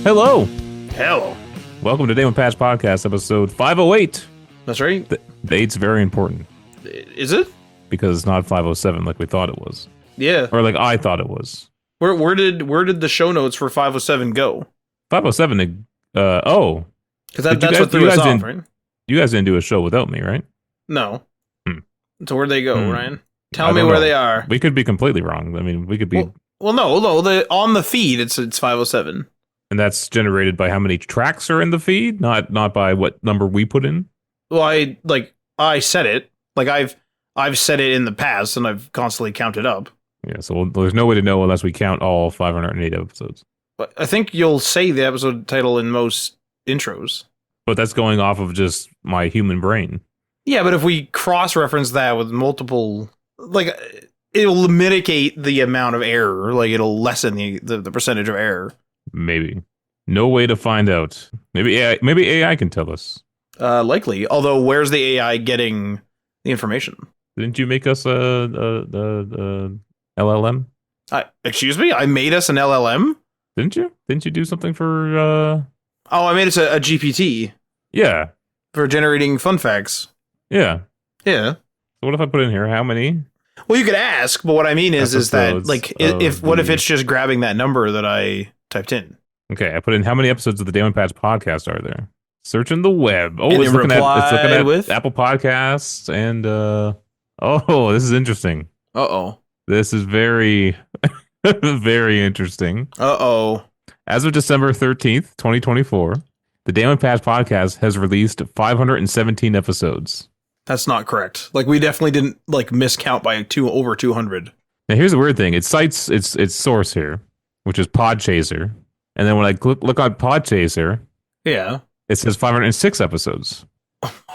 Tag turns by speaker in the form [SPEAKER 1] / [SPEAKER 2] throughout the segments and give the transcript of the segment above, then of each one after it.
[SPEAKER 1] Hello.
[SPEAKER 2] Hello.
[SPEAKER 1] Welcome to Day One Patch Podcast, episode 508.
[SPEAKER 2] That's right.
[SPEAKER 1] The 8's very important
[SPEAKER 2] Is it?
[SPEAKER 1] because it's not 507 like we thought it was.
[SPEAKER 2] Yeah.
[SPEAKER 1] Or like I thought it was.
[SPEAKER 2] Where did the show notes for 507 go?
[SPEAKER 1] 507,
[SPEAKER 2] Because that's
[SPEAKER 1] guys-
[SPEAKER 2] what threw
[SPEAKER 1] you
[SPEAKER 2] us
[SPEAKER 1] guys
[SPEAKER 2] off,
[SPEAKER 1] didn't-
[SPEAKER 2] right?
[SPEAKER 1] you guys didn't do a show without me, right?
[SPEAKER 2] No.
[SPEAKER 1] Hmm.
[SPEAKER 2] So where'd they go,
[SPEAKER 1] Hmm.
[SPEAKER 2] Ryan?
[SPEAKER 1] I
[SPEAKER 2] Tell me
[SPEAKER 1] don't
[SPEAKER 2] where
[SPEAKER 1] know.
[SPEAKER 2] they are.
[SPEAKER 1] We could be completely wrong. I mean, we could be...
[SPEAKER 2] Well, no. On the feed, it's 507.
[SPEAKER 1] And that's generated by how many tracks are in the feed, not by what number we put in.
[SPEAKER 2] Well, I said it. Like I've said it in the past, and I've constantly counted up.
[SPEAKER 1] Yeah, so there's no way to know unless we count all 508 episodes.
[SPEAKER 2] But I think you'll say the episode title in most intros.
[SPEAKER 1] But that's going off of just my human brain.
[SPEAKER 2] Yeah, but if we cross-reference that with multiple, like, it'll mitigate the amount of error. Like, it'll lessen the percentage of error.
[SPEAKER 1] Maybe. No way to find out. Maybe AI can tell us.
[SPEAKER 2] Likely. Although, where's the AI getting the information?
[SPEAKER 1] Didn't you make us a LLM?
[SPEAKER 2] Excuse me? I made us an LLM?
[SPEAKER 1] Didn't you? Didn't you do something for
[SPEAKER 2] Oh, I made us a GPT
[SPEAKER 1] Yeah.
[SPEAKER 2] for generating fun facts.
[SPEAKER 1] Yeah.
[SPEAKER 2] Yeah.
[SPEAKER 1] So what if I put in here how many?
[SPEAKER 2] Well, you could ask, but what I mean is that,
[SPEAKER 1] Episodes
[SPEAKER 2] like,
[SPEAKER 1] of
[SPEAKER 2] what if
[SPEAKER 1] the-
[SPEAKER 2] it's just grabbing that number that I typed in?
[SPEAKER 1] Okay, I put in how many episodes of the Day One Patch podcast are there? Searching the web. Oh,
[SPEAKER 2] And
[SPEAKER 1] it's
[SPEAKER 2] it
[SPEAKER 1] looking
[SPEAKER 2] replied
[SPEAKER 1] at
[SPEAKER 2] with?
[SPEAKER 1] Apple Podcasts and oh, this is interesting.
[SPEAKER 2] Uh-oh.
[SPEAKER 1] This is very very interesting.
[SPEAKER 2] Uh-oh.
[SPEAKER 1] As of December 13th, 2024, the Day One Patch podcast has released 517 episodes.
[SPEAKER 2] That's not correct. Like, we definitely didn't, like, miscount by over 200.
[SPEAKER 1] Now, here's the weird thing. It cites its source here, which is Podchaser. And then when I look on Podchaser,
[SPEAKER 2] Yeah.
[SPEAKER 1] it says 506 episodes.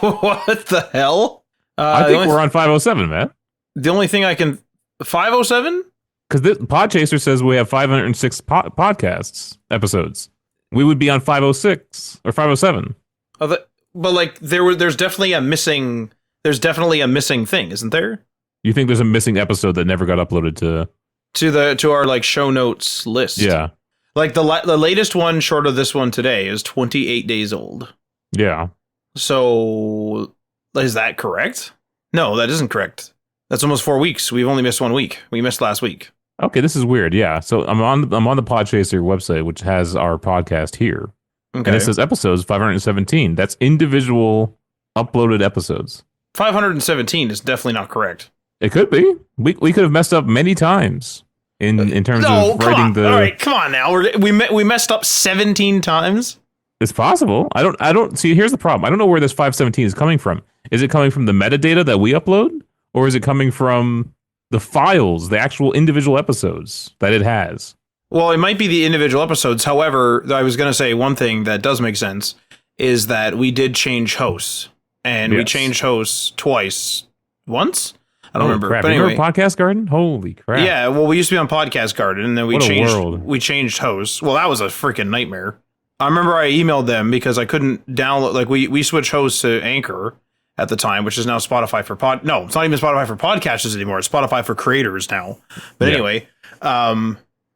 [SPEAKER 2] What the hell?
[SPEAKER 1] I think we're on 507, man.
[SPEAKER 2] The only thing I can... 507?
[SPEAKER 1] Because Podchaser says we have 506 podcasts episodes. We would be on 506 or 507.
[SPEAKER 2] But, like, there's definitely a missing... There's definitely a missing thing, isn't there?
[SPEAKER 1] You think there's a missing episode that never got uploaded to...
[SPEAKER 2] To our, like, show notes list.
[SPEAKER 1] Yeah.
[SPEAKER 2] Like, the latest one short of this one today is 28 days old.
[SPEAKER 1] Yeah.
[SPEAKER 2] So, is that correct? No, that isn't correct. That's almost 4 weeks. We've only missed 1 week. We missed last week.
[SPEAKER 1] Okay, this is weird. Yeah. So I'm on the Podchaser website, which has our podcast here.
[SPEAKER 2] Okay.
[SPEAKER 1] And it says episodes 517. That's individual uploaded episodes.
[SPEAKER 2] 517 is definitely not correct.
[SPEAKER 1] It could be. We could have messed up many times in terms
[SPEAKER 2] No,
[SPEAKER 1] of
[SPEAKER 2] come
[SPEAKER 1] writing
[SPEAKER 2] on.
[SPEAKER 1] the...
[SPEAKER 2] All right, come on now. We messed up 17 times.
[SPEAKER 1] It's possible. I don't see. Here's the problem. I don't know where this 517 is coming from. Is it coming from the metadata that we upload, or is it coming from the files, the actual individual episodes that it has?
[SPEAKER 2] Well, it might be the individual episodes. However, I was going to say one thing that does make sense is that we did change hosts, and we
[SPEAKER 1] Yes.
[SPEAKER 2] changed hosts twice. Once? I don't remember.
[SPEAKER 1] Crap.
[SPEAKER 2] But anyway,
[SPEAKER 1] Remember Podcast Garden? Holy crap!
[SPEAKER 2] yeah. Well, we used to be on Podcast Garden, and then we
[SPEAKER 1] What a
[SPEAKER 2] changed.
[SPEAKER 1] world.
[SPEAKER 2] We changed hosts. Well, that was a freaking nightmare. I remember I emailed them because I couldn't download. Like, we switched hosts to Anchor at the time, which is now Spotify for pod. No, it's not even Spotify for podcasters anymore. It's Spotify for creators now. But
[SPEAKER 1] Yeah.
[SPEAKER 2] anyway,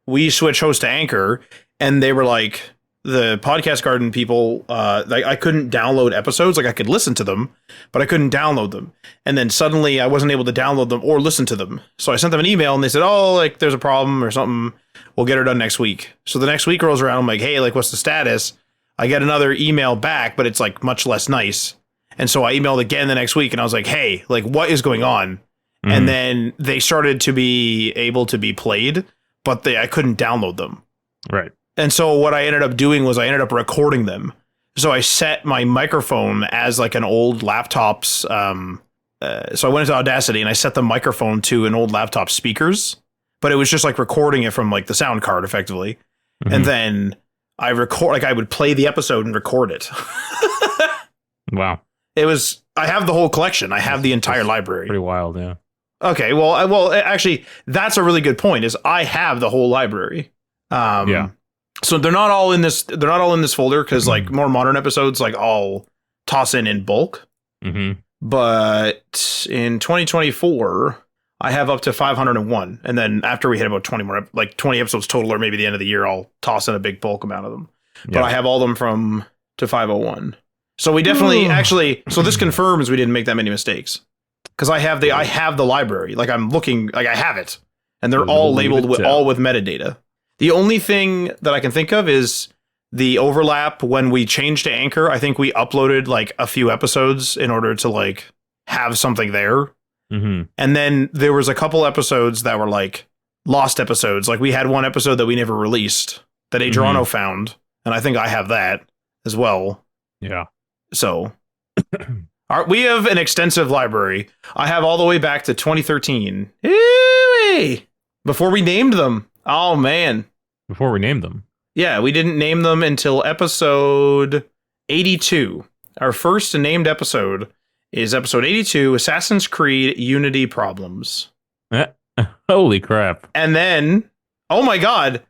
[SPEAKER 2] we switched hosts to Anchor, and they were like, the Podcast Garden people, I couldn't download episodes. Like, I could listen to them, but I couldn't download them. And then suddenly I wasn't able to download them or listen to them. So I sent them an email, and they said, oh, like, there's a problem or something. We'll get her done next week. So the next week rolls around. I'm like, hey, like, what's the status? I get another email back, but it's like much less nice. And so I emailed again the next week, and I was like, hey, like, what is going on?
[SPEAKER 1] Mhm.
[SPEAKER 2] And then they started to be able to be played, but I couldn't download them.
[SPEAKER 1] Right.
[SPEAKER 2] And so what I ended up doing was I ended up recording them. So I set my microphone as like an old laptop's. So I went into Audacity and I set the microphone to an old laptop speakers, but it was just like recording it from like the sound card effectively.
[SPEAKER 1] Mhm.
[SPEAKER 2] And then I would play the episode and record it.
[SPEAKER 1] Wow.
[SPEAKER 2] I have the whole collection. I have the entire library.
[SPEAKER 1] Pretty wild. Yeah.
[SPEAKER 2] Okay. Well, actually, that's a really good point is I have the whole library.
[SPEAKER 1] Yeah.
[SPEAKER 2] So they're not all in this folder because like more modern episodes, like I'll toss in bulk.
[SPEAKER 1] Mm-hmm.
[SPEAKER 2] But in 2024, I have up to 501. And then after we hit about 20 more, like 20 episodes total, or maybe the end of the year, I'll toss in a big bulk amount of them. but I have all them from to 501. So we definitely actually. So this confirms we didn't make that many mistakes because I have the library. Like I'm looking, like I have it, and they're all labeled with metadata. The only thing that I can think of is the overlap when we changed to Anchor. I think we uploaded like a few episodes in order to like have something there.
[SPEAKER 1] Mm-hmm.
[SPEAKER 2] And then there was a couple episodes that were like lost episodes. Like we had one episode that we never released that Adriano found. And I think I have that as well.
[SPEAKER 1] Yeah.
[SPEAKER 2] So we have an extensive library. I have all the way back to 2013. Eee! Before we named them. Oh, man.
[SPEAKER 1] Before we named them.
[SPEAKER 2] Yeah, we didn't name them until episode 82. Our first named episode is episode 82, Assassin's Creed Unity Problems.
[SPEAKER 1] Holy crap.
[SPEAKER 2] And then, oh my god,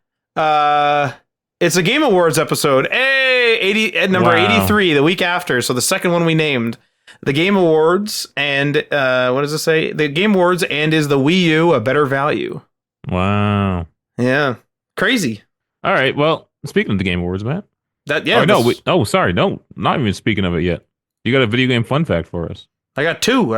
[SPEAKER 2] it's a Game Awards episode. Hey, number 83, the week after. So the second one we named. The Game Awards and, what does it say? The Game Awards and is the Wii U a better value?
[SPEAKER 1] Wow.
[SPEAKER 2] Yeah. Crazy.
[SPEAKER 1] All right. Well, speaking of the Game Awards, Matt. Sorry. No, not even speaking of it yet. You got a video game fun fact for us.
[SPEAKER 2] I got two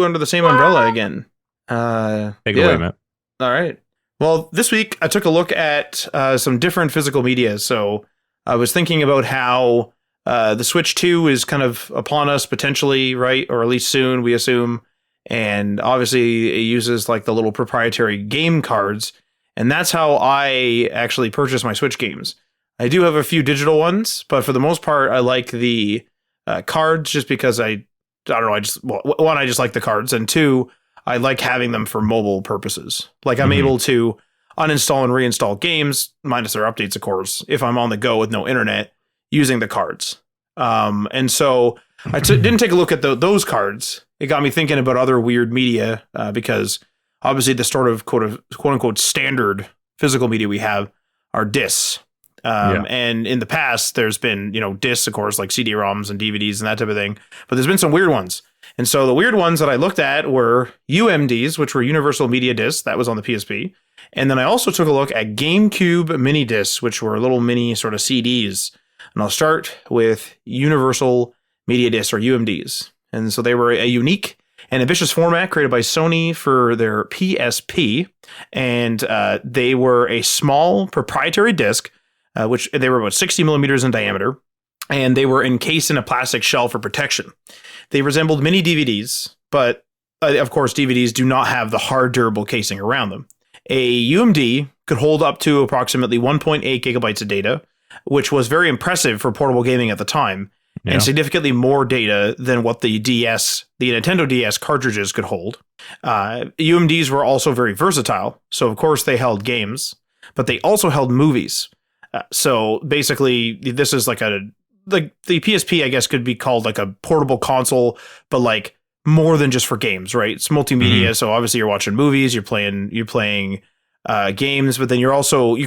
[SPEAKER 2] under the same umbrella again.
[SPEAKER 1] Take it away, Matt.
[SPEAKER 2] All right. Well, this week I took a look at some different physical media. So I was thinking about how the Switch 2 is kind of upon us potentially, right? Or at least soon, we assume. And obviously it uses like the little proprietary game cards. And that's how I actually purchase my Switch games. I do have a few digital ones, but for the most part, I like the cards just because I don't know. One, I just like the cards. And two, I like having them for mobile purposes. Like I'm able to uninstall and reinstall games, minus their updates, of course, if I'm on the go with no internet using the cards. And so I didn't take a look at those cards. It got me thinking about other weird media because obviously the sort of quote unquote standard physical media we have are discs. And in the past, there's been, discs, of course, like CD-ROMs and DVDs and that type of thing. But there's been some weird ones. And so the weird ones that I looked at were UMDs, which were Universal Media Discs. That was on the PSP. And then I also took a look at GameCube mini discs, which were little mini sort of CDs. And I'll start with Universal Media Discs, or UMDs. And so they were a unique and ambitious format created by Sony for their PSP. And they were a small proprietary disc, which they were about 60 millimeters in diameter. And they were encased in a plastic shell for protection. They resembled mini DVDs, but of course, DVDs do not have the hard, durable casing around them. A UMD could hold up to approximately 1.8 gigabytes of data, which was very impressive for portable gaming at the time, and significantly more data than what the Nintendo DS cartridges could hold. UMDs were also very versatile, so of course they held games, but they also held movies. So basically, this is like the PSP, I guess, could be called like a portable console, but like more than just for games, right? It's multimedia. So obviously you're watching movies, you're playing games, but then you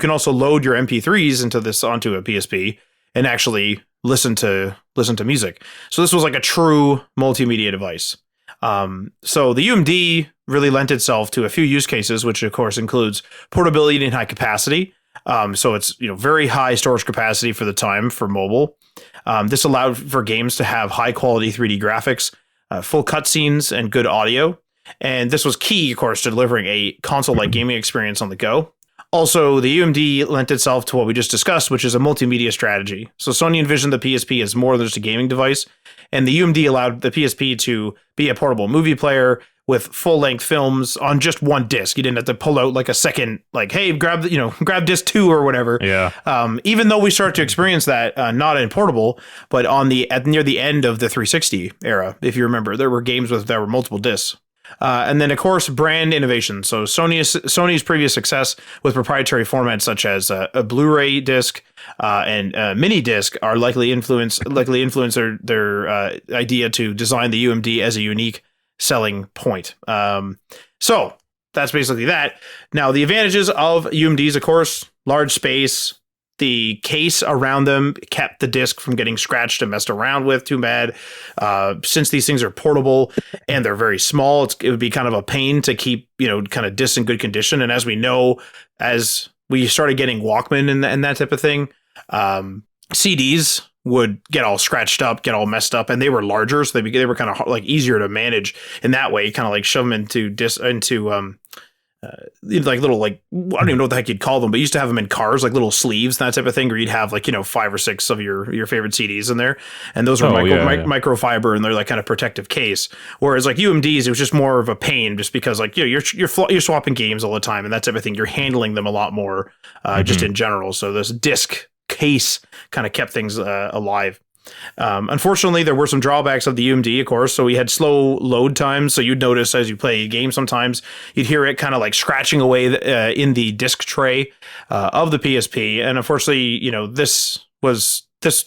[SPEAKER 2] can also load your MP3s onto a PSP and actually listen to music. So this was like a true multimedia device. So the UMD really lent itself to a few use cases, which of course includes portability and high capacity. So it's very high storage capacity for the time for mobile. This allowed for games to have high quality 3D graphics, full cutscenes, and good audio. And this was key, of course, to delivering a console-like gaming experience on the go. Also, the UMD lent itself to what we just discussed, which is a multimedia strategy. So Sony envisioned the PSP as more than just a gaming device, and the UMD allowed the PSP to be a portable movie player with full-length films on just one disc. You didn't have to pull out like a second, like, hey, grab disc 2 or whatever.
[SPEAKER 1] Yeah.
[SPEAKER 2] Even though we started to experience that, not in portable, but near the end of the 360 era, if you remember, there were games that were multiple discs. And then, of course, brand innovation. So Sony's previous success with proprietary formats such as a Blu-ray disc and mini disc are likely influence their idea to design the UMD as a unique selling point. So that's basically that. Now, the advantages of UMDs, of course, large space. The case around them kept the disc from getting scratched and messed around with too bad. Since these things are portable and they're very small, it would be kind of a pain to keep, kind of discs in good condition. And as we know, as we started getting Walkman and that type of thing, CDs would get all scratched up, get all messed up, and they were larger, so they were kind of like easier to manage in that way. Kind of like shove them into like little, like, I don't even know what the heck you'd call them, but you used to have them in cars, like little sleeves, that type of thing, where you'd have like, 5 or 6 of your favorite CDs in there, and those were microfiber, and they're like kind of protective case. Whereas like UMDs, it was just more of a pain, just because like you're swapping games all the time and that type of thing. You're handling them a lot more, just in general. So this disc case kind of kept things alive. Unfortunately, there were some drawbacks of the UMD, of course. So we had slow load times. So you'd notice as you play a game, sometimes you'd hear it kind of like scratching away in the disc tray of the PSP. And unfortunately, this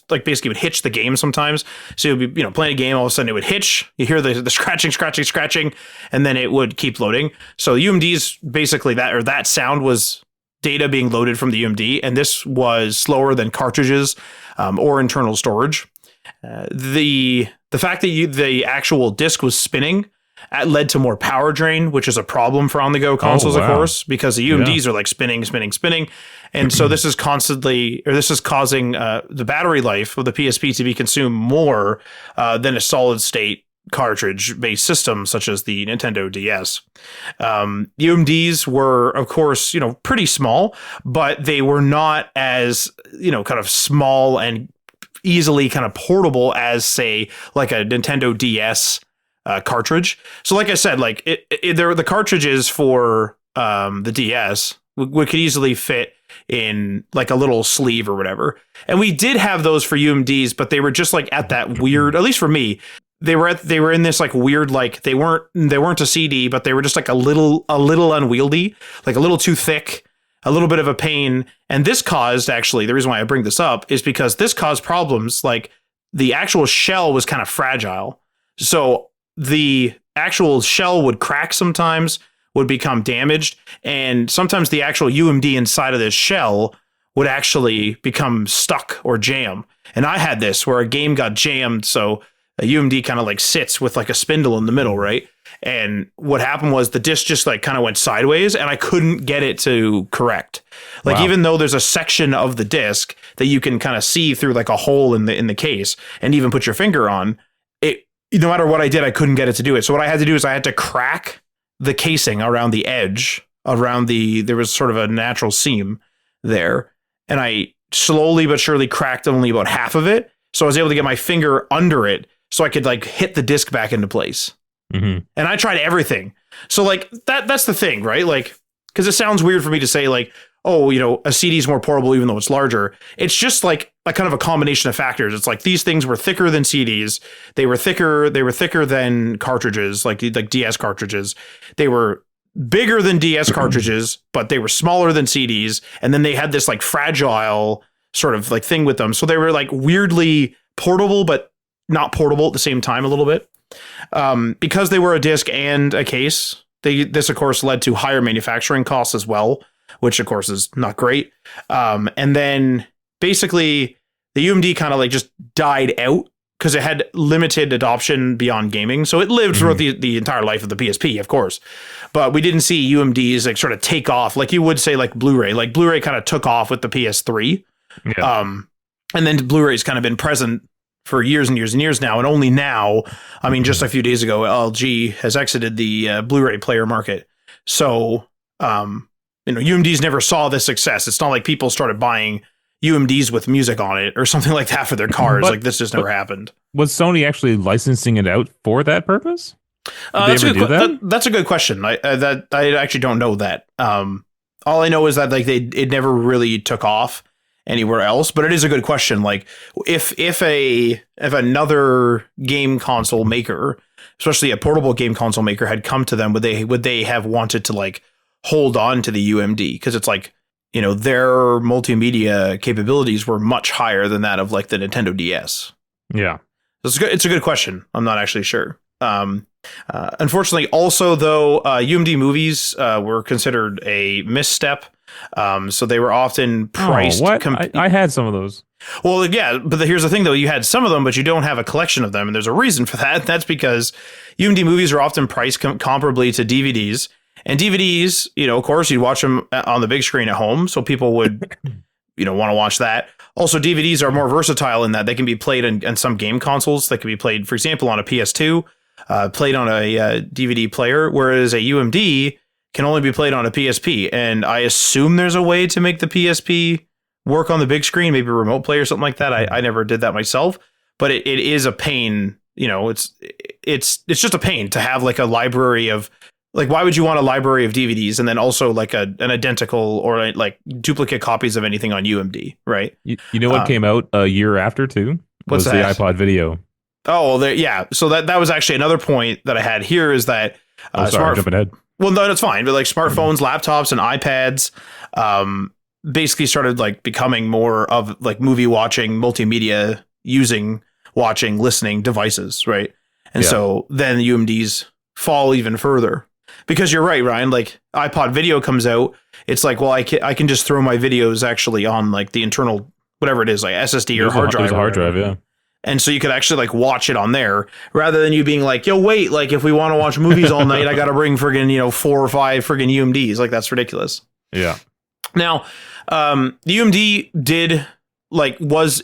[SPEAKER 2] like basically would hitch the game sometimes. So you'd be, playing a game, all of a sudden it would hitch. You hear the scratching, and then it would keep loading. So UMDs, basically that sound was data being loaded from the UMD, and this was slower than cartridges or internal storage. The fact that the actual disc was spinning led to more power drain, which is a problem for on-the-go consoles, of course, because the UMDs are like spinning. And so this is causing the battery life of the PSP to be consumed more than a solid state cartridge-based system such as the Nintendo DS. UMDs were, of course, pretty small, but they were not as, kind of small and easily kind of portable as, say, like a Nintendo DS cartridge. So like I said, like the cartridges for the DS could easily fit in like a little sleeve or whatever. And we did have those for UMDs, but they were just like at that weird, at least for me, they were in this like weird, like they weren't a CD, but they were just like a little unwieldy, like a little too thick, a little bit of a pain. And this caused, actually, the reason why I bring this up is because this caused problems. Like the actual shell was kind of fragile. So the actual shell would crack sometimes, would become damaged. And sometimes the actual UMD inside of this shell would actually become stuck or jam. And I had this where a game got jammed. So a UMD kind of like sits with like a spindle in the middle, right? And what happened was the disc just like kind of went sideways, and I couldn't get it to correct. Like, even though there's a section of the disc that you can kind of see through like a hole in the case and even put your finger on it, no matter what I did, I couldn't get it to do it. So what I had to do is I had to crack the casing around the edge, there was sort of a natural seam there. And I slowly but surely cracked only about half of it. So I was able to get my finger under it so I could like hit the disc back into place. Mm-hmm. And I tried everything. So like that's the thing, right? Like, because it sounds weird for me to say like, oh, a CD is more portable even though it's larger. It's just like a kind of a combination of factors. It's like these things were thicker than CDs. They were thicker than cartridges, like DS cartridges. They were bigger than DS cartridges, but they were smaller than CDs. And then they had this like fragile sort of like thing with them. So they were like weirdly portable, but not portable at the same time a little bit. Because they were a disc and a case, this of course led to higher manufacturing costs as well, which of course is not great. And then basically the UMD kind of like just died out because it had limited adoption beyond gaming. So it lived throughout the entire life of the PSP, of course. But we didn't see UMDs like sort of take off like you would say like Blu-ray. Like Blu-ray kind of took off with the PS3. Yeah. And then Blu-ray's kind of been present for years and years and years now. And only now, I mean, just a few days ago, LG has exited the Blu-ray player market. So, UMDs never saw this success. It's not like people started buying UMDs with music on it or something like that for their cars. Like this just never happened.
[SPEAKER 1] Was Sony actually licensing it out for that purpose?
[SPEAKER 2] That's a good question. I actually don't know that. All I know is that like it never really took off anywhere else, but it is a good question. Like if another game console maker, especially a portable game console maker, had come to them, would they have wanted to like hold on to the UMD? Because it's like, their multimedia capabilities were much higher than that of like the Nintendo DS.
[SPEAKER 1] Yeah.
[SPEAKER 2] It's a good question. I'm not actually sure. Unfortunately, also though, UMD movies were considered a misstep. So they were often priced.
[SPEAKER 1] I had some of those.
[SPEAKER 2] Well, yeah, but here's the thing though. You had some of them, but you don't have a collection of them. And there's a reason for that. That's because UMD movies are often priced comparably to DVDs. And DVDs, of course, you'd watch them on the big screen at home. So people would want to watch that. Also, DVDs are more versatile in that they can be played in some game consoles. They can be played, for example, on a PS2, played on a DVD player, whereas a UMD can only be played on a PSP. And I assume there's a way to make the PSP work on the big screen, maybe a remote play or something like that. I never did that myself, but it is a pain. It's just a pain to have like a library of, like, why would you want a library of DVDs and then also like an identical or like duplicate copies of anything on UMD, right?
[SPEAKER 1] You know what came out a year after too?
[SPEAKER 2] What's
[SPEAKER 1] was
[SPEAKER 2] that?
[SPEAKER 1] The iPod Video.
[SPEAKER 2] Oh, yeah. So that was actually another point that I had here is that
[SPEAKER 1] sorry, jumping ahead.
[SPEAKER 2] Well, no, that's fine. But like smartphones, laptops, and iPads basically started like becoming more of like movie watching, multimedia using, watching, listening devices, right? And so then the UMDs fall even further. Because you're right, Ryan, like iPod Video comes out, it's like, well, I can just throw my videos actually on like the internal, whatever it is, like SSD or hard drive.
[SPEAKER 1] There's a hard drive, yeah.
[SPEAKER 2] And so you could actually like watch it on there rather than you being like, yo, wait, like if we want to watch movies all night, I got to bring friggin', 4 or 5 friggin' UMDs. Like that's ridiculous.
[SPEAKER 1] Yeah.
[SPEAKER 2] Now, the UMD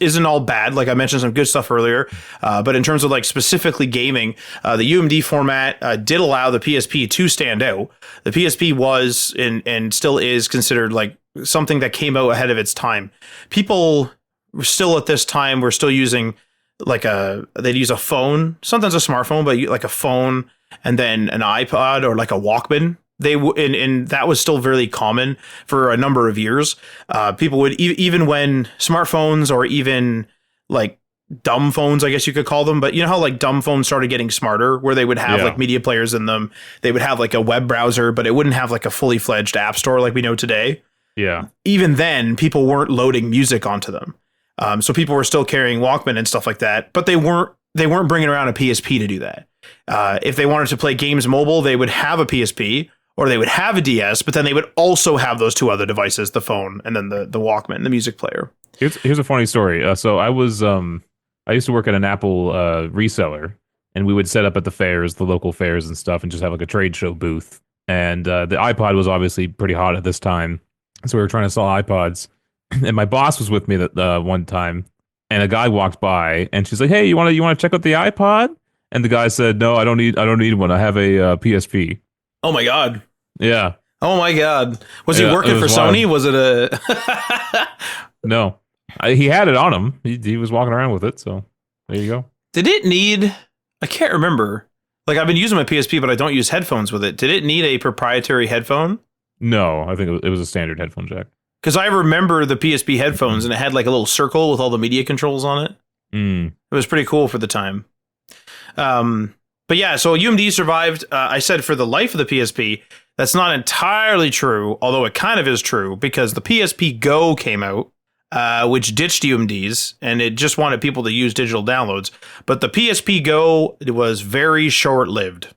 [SPEAKER 2] isn't all bad. Like I mentioned some good stuff earlier, but in terms of like specifically gaming, the UMD format did allow the PSP to stand out. The PSP was and still is considered like something that came out ahead of its time. People were still at this time were still using like they'd use a phone, sometimes a smartphone, but like a phone and then an iPod or like a Walkman. And that was still very common for a number of years. People would even when smartphones or even like dumb phones, I guess you could call them. But you know how like dumb phones started getting smarter, where they would have like media players in them. They would have like a web browser, but it wouldn't have like a fully fledged app store like we know today.
[SPEAKER 1] Yeah. Even
[SPEAKER 2] then, people weren't loading music onto them. So people were still carrying Walkman and stuff like that, but they weren't bringing around a PSP to do that. If they wanted to play games mobile, they would have a PSP. Or they would have a DS, but then they would also have those two other devices, the phone and then the Walkman, the music player.
[SPEAKER 1] Here's a funny story. So I used to work at an Apple reseller, and we would set up at the fairs, the local fairs and stuff, and just have like a trade show booth. And the iPod was obviously pretty hot at this time, so we were trying to sell iPods. And my boss was with me that one time, and a guy walked by, and she's like, "Hey, you want to check out the iPod?" And the guy said, "No, I don't need one. I have a PSP."
[SPEAKER 2] Oh my God.
[SPEAKER 1] Yeah.
[SPEAKER 2] Oh my God. Was he working for Sony? Was it a...
[SPEAKER 1] No. He had it on him. He was walking around with it. So there you go.
[SPEAKER 2] Did it need... I can't remember. Like I've been using my PSP, but I don't use headphones with it. Did it need a proprietary headphone?
[SPEAKER 1] No, I think it was a standard headphone jack.
[SPEAKER 2] Because I remember the PSP headphones and it had like a little circle with all the media controls on it. It was pretty cool for the time. But yeah, so UMD survived, I said, for the life of the PSP. That's not entirely true, although it kind of is true, because the PSP Go came out, which ditched UMDs, and it just wanted people to use digital downloads. But the PSP Go was very short-lived,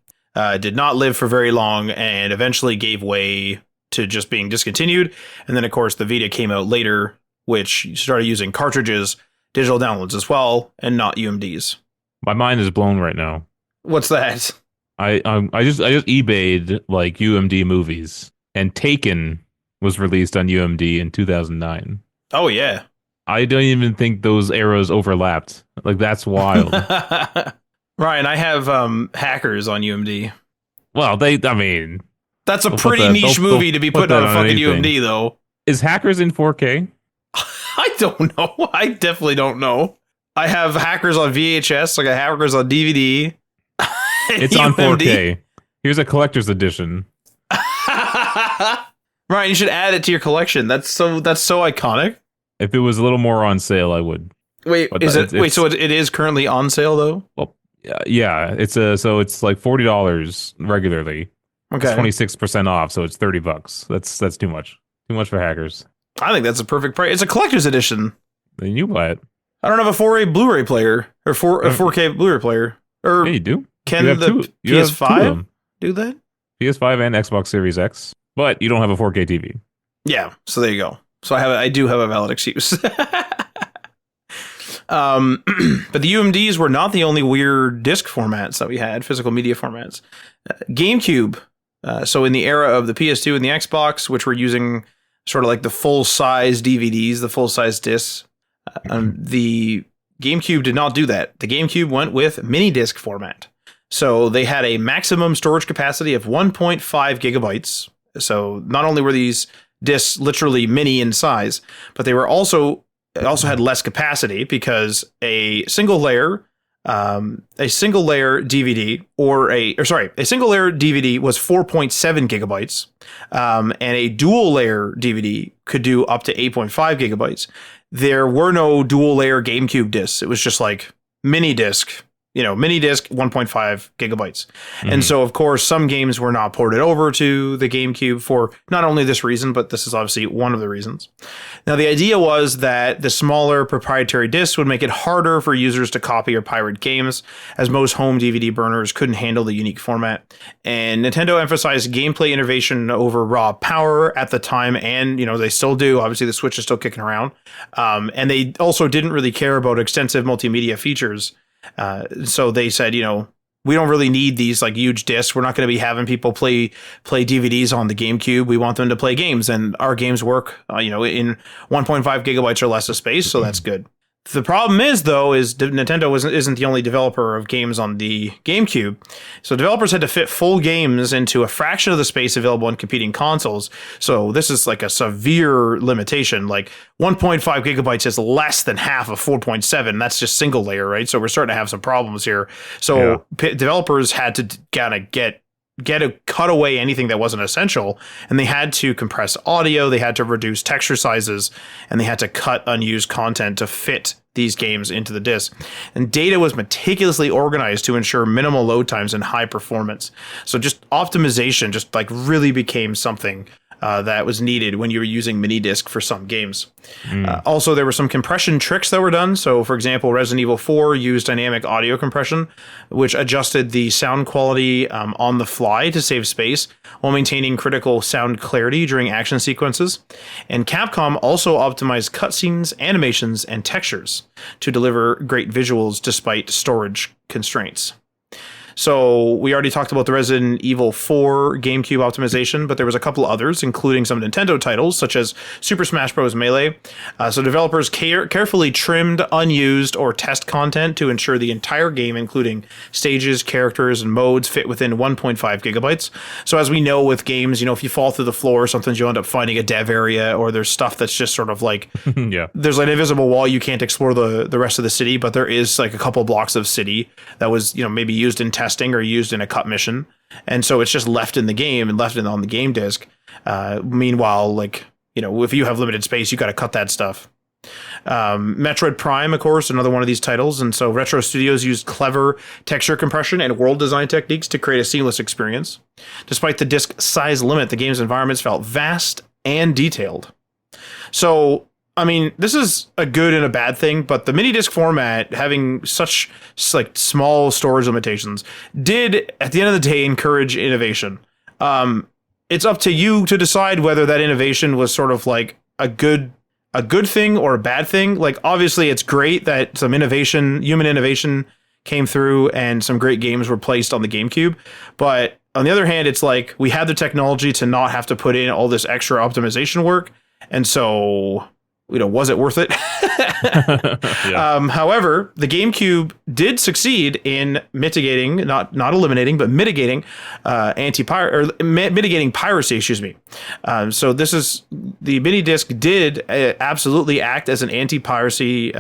[SPEAKER 2] did not live for very long, and eventually gave way to just being discontinued. And then, of course, the Vita came out later, which started using cartridges, digital downloads as well, and not UMDs.
[SPEAKER 1] My mind is blown right now.
[SPEAKER 2] What's that?
[SPEAKER 1] I just eBayed like UMD movies, and Taken was released on UMD in 2009.
[SPEAKER 2] Oh yeah.
[SPEAKER 1] I don't even think those eras overlapped. Like that's wild.
[SPEAKER 2] Ryan, I have Hackers on UMD.
[SPEAKER 1] Well,
[SPEAKER 2] that's a pretty niche movie to be put on a fucking UMD though.
[SPEAKER 1] Is Hackers in 4K?
[SPEAKER 2] I don't know. I definitely don't know. I have Hackers on VHS, like I have Hackers on DVD.
[SPEAKER 1] It's on 4K. Here's a collector's edition.
[SPEAKER 2] Ryan, you should add it to your collection. That's so iconic.
[SPEAKER 1] If it was a little more on sale, I would.
[SPEAKER 2] Wait, so it is currently on sale though?
[SPEAKER 1] Well, yeah, it's like $40 regularly.
[SPEAKER 2] Okay.
[SPEAKER 1] It's 26% off, so it's $30. That's too much. Too much for Hackers.
[SPEAKER 2] I think that's a perfect price. It's a collector's edition.
[SPEAKER 1] Then you buy it.
[SPEAKER 2] I don't have a 4K Blu-ray player or a 4K Blu-ray player. Or
[SPEAKER 1] yeah, you do.
[SPEAKER 2] Can the PS5 do that?
[SPEAKER 1] PS5 and Xbox Series X, but you don't have a 4K TV.
[SPEAKER 2] Yeah, so there you go. So I do have a valid excuse. But the UMDs were not the only weird disc formats that we had, physical media formats. GameCube. So in the era of the PS2 and the Xbox, which were using sort of like the full size DVDs, the full size discs. The GameCube did not do that. The GameCube went with mini disc format. So they had a maximum storage capacity of 1.5 gigabytes. So not only were these discs literally mini in size, but they were also had less capacity because a single layer DVD a single layer DVD was 4.7 gigabytes, and a dual layer DVD could do up to 8.5 gigabytes. There were no dual layer GameCube discs. It was just like mini disc 1.5 gigabytes. And so, of course, some games were not ported over to the GameCube for not only this reason, but this is obviously one of the reasons. Now, the idea was that the smaller proprietary discs would make it harder for users to copy or pirate games, as most home DVD burners couldn't handle the unique format. And Nintendo emphasized gameplay innovation over raw power at the time, and, they still do. Obviously, the Switch is still kicking around. And they also didn't really care about extensive multimedia features. So they said, we don't really need these like huge discs. We're not going to be having people play DVDs on the GameCube. We want them to play games, and our games work, in 1.5 gigabytes or less of space. So that's good. The problem is, though, is Nintendo isn't the only developer of games on the GameCube. So developers had to fit full games into a fraction of the space available on competing consoles. So this is like a severe limitation. Like 1.5 gigabytes is less than half of 4.7. That's just single layer, right? So we're starting to have some problems here. So developers had to kind of cut away anything that wasn't essential, and they had to compress audio, they had to reduce texture sizes, and they had to cut unused content to fit these games into the disc. And data was meticulously organized to ensure minimal load times and high performance. So just optimization just like really became something that was needed when you were using mini disc for some games. Also, there were some compression tricks that were done. So, for example, Resident Evil 4 used dynamic audio compression, which adjusted the sound quality on the fly to save space while maintaining critical sound clarity during action sequences. And Capcom also optimized cutscenes, animations, and textures to deliver great visuals despite storage constraints. So we already talked about the Resident Evil 4 GameCube optimization, but there was a couple others, including some Nintendo titles, such as Super Smash Bros. Melee. So developers carefully trimmed unused or test content to ensure the entire game, including stages, characters, and modes, fit within 1.5 gigabytes. So as we know with games, if you fall through the floor, sometimes you end up finding a dev area, or there's stuff that's just sort of like, there's like an invisible wall, you can't explore the rest of the city, but there is like a couple blocks of city that was, maybe used in testing or used in a cut mission, and so it's just left in the game and left on the game disc. Meanwhile, if you have limited space, you got to cut that stuff. Metroid Prime, of course, another one of these titles, and so Retro Studios used clever texture compression and world design techniques to create a seamless experience. Despite the disc size limit, the game's environments felt vast and detailed. So this is a good and a bad thing, but the mini disc format, having such like small storage limitations, did at the end of the day encourage innovation. It's up to you to decide whether that innovation was sort of like a good thing or a bad thing. Like, obviously it's great that some human innovation came through and some great games were placed on the GameCube. But on the other hand, it's like we had the technology to not have to put in all this extra optimization work. And so, was it worth it? However, the GameCube did succeed in mitigating, not eliminating, but mitigating mitigating piracy. Excuse me. So this is the mini disc did absolutely act as an anti-piracy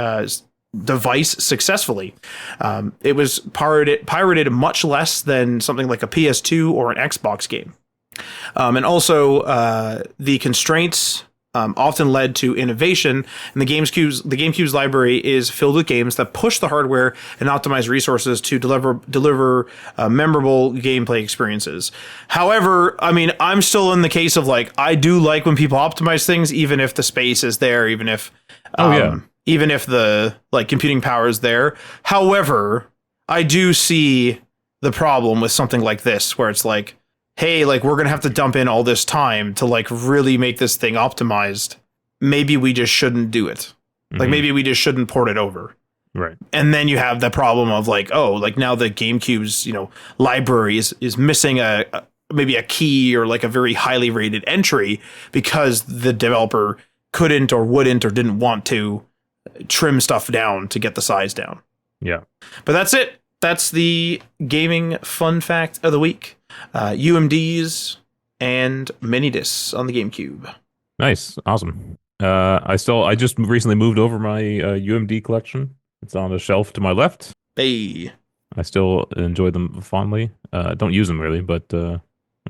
[SPEAKER 2] device successfully. It was pirated much less than something like a PS2 or an Xbox game, and also the constraints often led to innovation, and the GameCube's library is filled with games that push the hardware and optimize resources to deliver memorable gameplay experiences. However, I'm still in the case of like, I do like when people optimize things, even if the space is there, even if the like computing power is there. However, I do see the problem with something like this, where it's like, hey, like, we're going to have to dump in all this time to like really make this thing optimized. Maybe we just shouldn't do it. Like, maybe we just shouldn't port it over.
[SPEAKER 1] Right.
[SPEAKER 2] And then you have the problem of like, oh, like now the GameCube's, library is missing a maybe a key or like a very highly rated entry because the developer couldn't or wouldn't or didn't want to trim stuff down to get the size down.
[SPEAKER 1] Yeah.
[SPEAKER 2] But that's it. That's the gaming fun fact of the week. UMDs and mini discs on the GameCube.
[SPEAKER 1] Nice. Awesome. I just recently moved over my UMD collection. It's on a shelf to my left.
[SPEAKER 2] Hey.
[SPEAKER 1] I still enjoy them fondly. Don't use them really, but I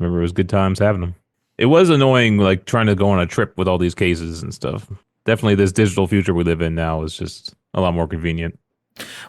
[SPEAKER 1] remember it was good times having them. It was annoying, like trying to go on a trip with all these cases and stuff. Definitely, this digital future we live in now is just a lot more convenient.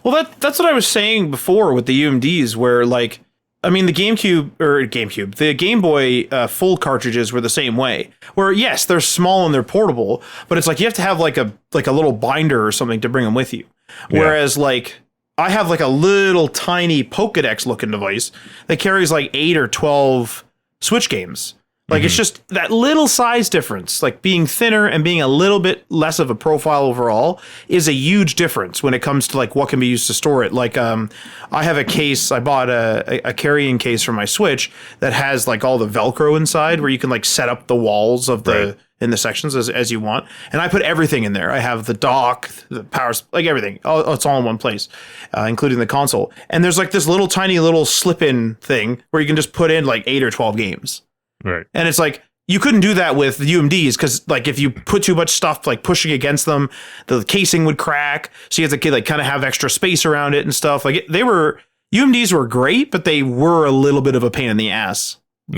[SPEAKER 2] Well, that's what I was saying before with the UMDs, where like, I mean, the the Game Boy full cartridges were the same way. Where yes, they're small and they're portable, but it's like you have to have like a little binder or something to bring them with you. Whereas like I have like a little tiny Pokédex looking device that carries like 8 or 12 Switch games. Like it's just that little size difference, like being thinner and being a little bit less of a profile overall is a huge difference when it comes to like what can be used to store it. Like I have a case, I bought a carrying case for my Switch that has like all the Velcro inside where you can like set up the walls of the in the sections as you want. And I put everything in there. I have the dock, the power, like everything. It's all in one place, including the console. And there's like this little tiny little slip-in thing where you can just put in like 8 or 12 games.
[SPEAKER 1] Right.
[SPEAKER 2] And it's like, you couldn't do that with UMDs because like if you put too much stuff like pushing against them, the casing would crack. So you have to like kind of have extra space around it and stuff. Like UMDs were great, but they were a little bit of a pain in the ass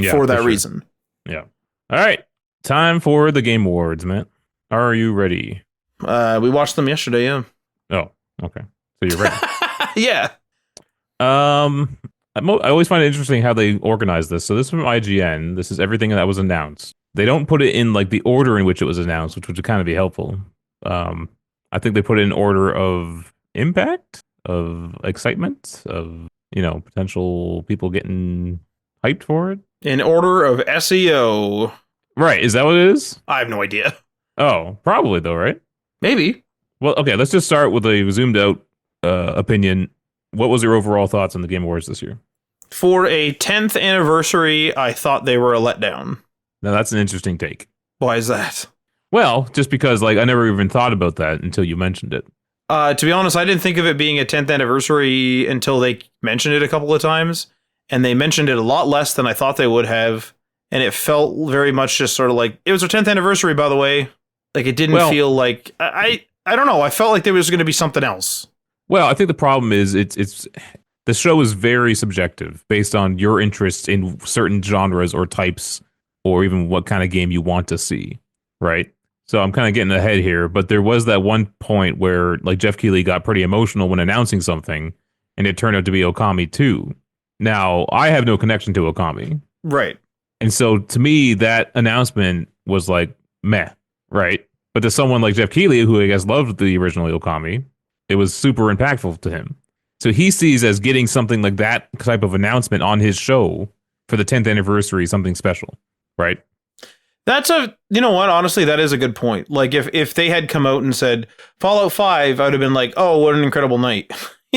[SPEAKER 2] for that reason.
[SPEAKER 1] Yeah. All right. Time for the Game Awards, man. Are you ready?
[SPEAKER 2] We watched them yesterday, yeah.
[SPEAKER 1] Oh, okay. So you're ready.
[SPEAKER 2] Yeah.
[SPEAKER 1] I always find it interesting how they organize this. So this is from IGN. This is everything that was announced. They don't put it in like the order in which it was announced, which would kind of be helpful. I think they put it in order of impact, of excitement, of, potential people getting hyped for it.
[SPEAKER 2] In order of SEO.
[SPEAKER 1] Right. Is that what it is?
[SPEAKER 2] I have no idea.
[SPEAKER 1] Oh, probably though, right?
[SPEAKER 2] Maybe.
[SPEAKER 1] Well, okay. Let's just start with a zoomed out opinion. What was your overall thoughts on the Game Awards this year?
[SPEAKER 2] For a 10th anniversary, I thought they were a letdown.
[SPEAKER 1] Now, that's an interesting take.
[SPEAKER 2] Why is that?
[SPEAKER 1] Well, just because I never even thought about that until you mentioned it.
[SPEAKER 2] To be honest, I didn't think of it being a 10th anniversary until they mentioned it a couple of times. And they mentioned it a lot less than I thought they would have. And it felt very much just sort of like, it was our 10th anniversary, by the way. Like, it didn't feel like... I don't know. I felt like there was going to be something else.
[SPEAKER 1] Well, I think the problem is it's the show is very subjective based on your interest in certain genres or types or even what kind of game you want to see, right? So I'm kind of getting ahead here, but there was that one point where like Jeff Keighley got pretty emotional when announcing something and it turned out to be Okami 2. Now, I have no connection to Okami.
[SPEAKER 2] Right.
[SPEAKER 1] And so to me, that announcement was like, meh, right? But to someone like Jeff Keighley, who I guess loved the original Okami, it was super impactful to him. So he sees as getting something like that type of announcement on his show for the 10th anniversary something special, right?
[SPEAKER 2] You know what? Honestly, that is a good point. Like if they had come out and said Fallout 5, I would have been like, oh, what an incredible night.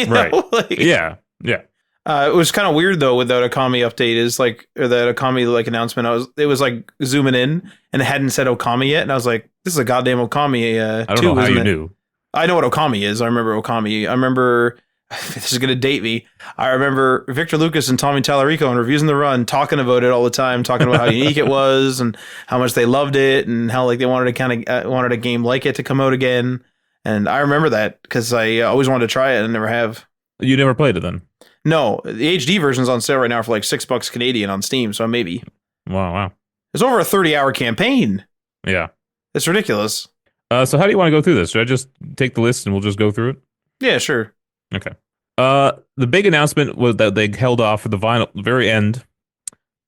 [SPEAKER 1] Right. Yeah.
[SPEAKER 2] It was kind of weird though with that Okami update is like, or that Okami like announcement. It was like zooming in and it hadn't said Okami yet. And I was like, this is a goddamn Okami.
[SPEAKER 1] I don't know how you knew.
[SPEAKER 2] I know what Okami is. I remember Okami. I remember, this is going to date me. I remember Victor Lucas and Tommy Tallarico in Reviews in the Run talking about it all the time, talking about how unique it was and how much they loved it and how like they wanted to wanted a game like it to come out again. And I remember that because I always wanted to try it and never have.
[SPEAKER 1] You never played it then?
[SPEAKER 2] No, the HD version's on sale right now for like $6 Canadian on Steam. So maybe.
[SPEAKER 1] Wow.
[SPEAKER 2] It's over a 30-hour campaign.
[SPEAKER 1] Yeah.
[SPEAKER 2] It's ridiculous.
[SPEAKER 1] So how do you want to go through this? Should I just take the list and we'll just go through it?
[SPEAKER 2] Yeah, sure.
[SPEAKER 1] Okay. The big announcement was that they held off for the very end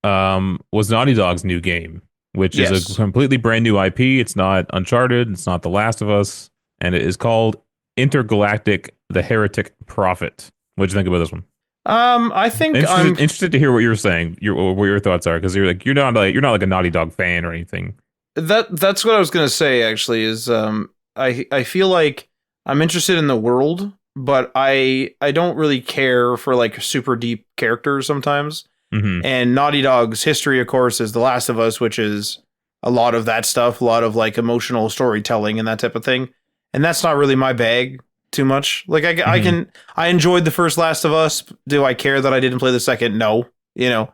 [SPEAKER 1] was Naughty Dog's new game, which is a completely brand new IP. It's not Uncharted. It's not The Last of Us. And it is called Intergalactic: The Heretic Prophet. What do you think about this one?
[SPEAKER 2] I think
[SPEAKER 1] I'm interested to hear what you're saying, what your thoughts are, because you're not like a Naughty Dog fan or anything.
[SPEAKER 2] That's what I was gonna say. Actually, is I feel like I'm interested in the world, but I don't really care for like super deep characters sometimes. And Naughty Dog's history, of course, is The Last of Us, which is a lot of that stuff, a lot of like emotional storytelling and that type of thing. And that's not really my bag too much. Like I enjoyed the first Last of Us. Do I care that I didn't play the second? No,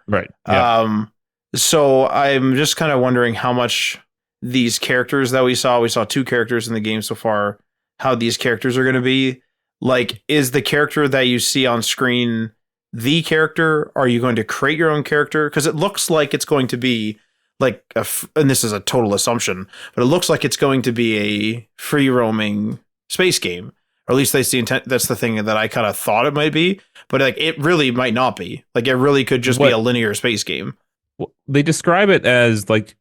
[SPEAKER 1] Right. Yeah.
[SPEAKER 2] So I'm just kind of wondering how much these characters that we saw 2 characters in the game so far, how these characters are going to be. Like, is the character that you see on screen the character? Are you going to create your own character? Because it looks like it's going to be like and this is a total assumption, but it looks like it's going to be a free roaming space game, or at least that's the intent. That's the thing that I kind of thought it might be, but like it really might not be. Like it really could just be a linear space game.
[SPEAKER 1] Well, they describe it as like,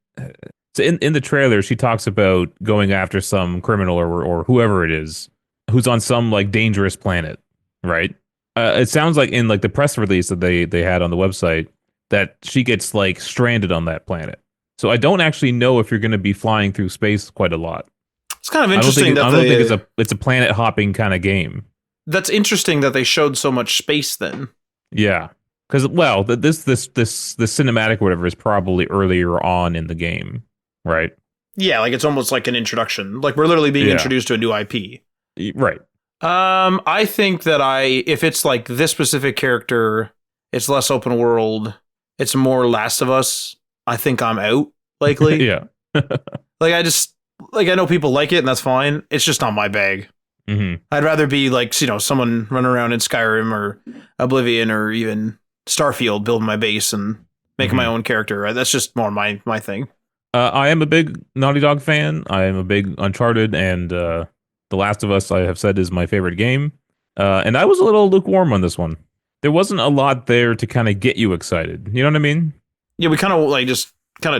[SPEAKER 1] so in the trailer, she talks about going after some criminal or whoever it is who's on some like dangerous planet, right? It sounds like in like the press release that they had on the website that she gets like stranded on that planet. So I don't actually know if you're going to be flying through space quite a lot.
[SPEAKER 2] It's kind of interesting.
[SPEAKER 1] I don't think it's a planet hopping kind of game.
[SPEAKER 2] That's interesting that they showed so much space then.
[SPEAKER 1] Yeah, because this cinematic or whatever is probably earlier on in the game, right?
[SPEAKER 2] Yeah, like it's almost like an introduction. Like we're literally being introduced to a new IP.
[SPEAKER 1] Right.
[SPEAKER 2] I think that if it's like this specific character, it's less open world, it's more Last of Us, I think I'm out, likely.
[SPEAKER 1] Yeah.
[SPEAKER 2] Like I know people like it and that's fine. It's just not my bag.
[SPEAKER 1] Mm-hmm.
[SPEAKER 2] I'd rather be like, someone running around in Skyrim or Oblivion or even Starfield, building my base and making my own character. That's just more my thing.
[SPEAKER 1] I am a big Naughty Dog fan. I am a big Uncharted, and The Last of Us, I have said, is my favorite game. And I was a little lukewarm on this one. There wasn't a lot there to kind of get you excited. You know what I mean?
[SPEAKER 2] Yeah, we kind of just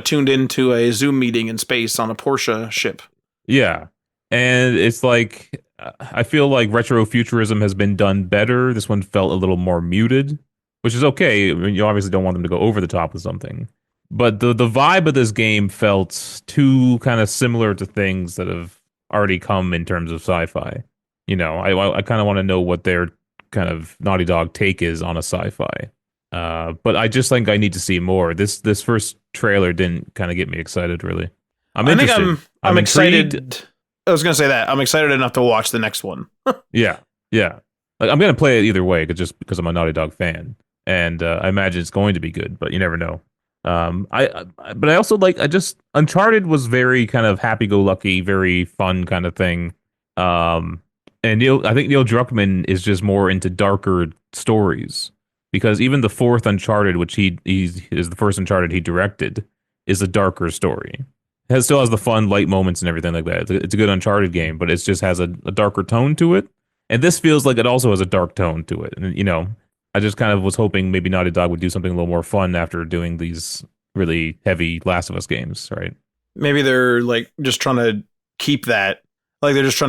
[SPEAKER 2] tuned into a Zoom meeting in space on a Porsche ship.
[SPEAKER 1] Yeah. And it's like, I feel like retrofuturism has been done better. This one felt a little more muted, which is okay. I mean, you obviously don't want them to go over the top with something. But the vibe of this game felt too kind of similar to things that have already come in terms of sci-fi. I kind of want to know what their kind of Naughty Dog take is on a sci-fi. But I just think I need to see more. This first trailer didn't kind of get me excited, really. I'm
[SPEAKER 2] excited. I was going to say that. I'm excited enough to watch the next one.
[SPEAKER 1] Yeah. Like, I'm going to play it either way, just because I'm a Naughty Dog fan. And I imagine it's going to be good, but you never know. But I also Uncharted was very kind of happy-go-lucky, very fun kind of thing. And I think Neil Druckmann is just more into darker stories, because even the fourth Uncharted, which he is the first Uncharted he directed, is a darker story. It still has the fun, light moments and everything like that. It's a good Uncharted game, but it just has a darker tone to it. And this feels like it also has a dark tone to it. And, I just kind of was hoping maybe Naughty Dog would do something a little more fun after doing these really heavy Last of Us games, right?
[SPEAKER 2] Maybe they're just trying to keep that, direction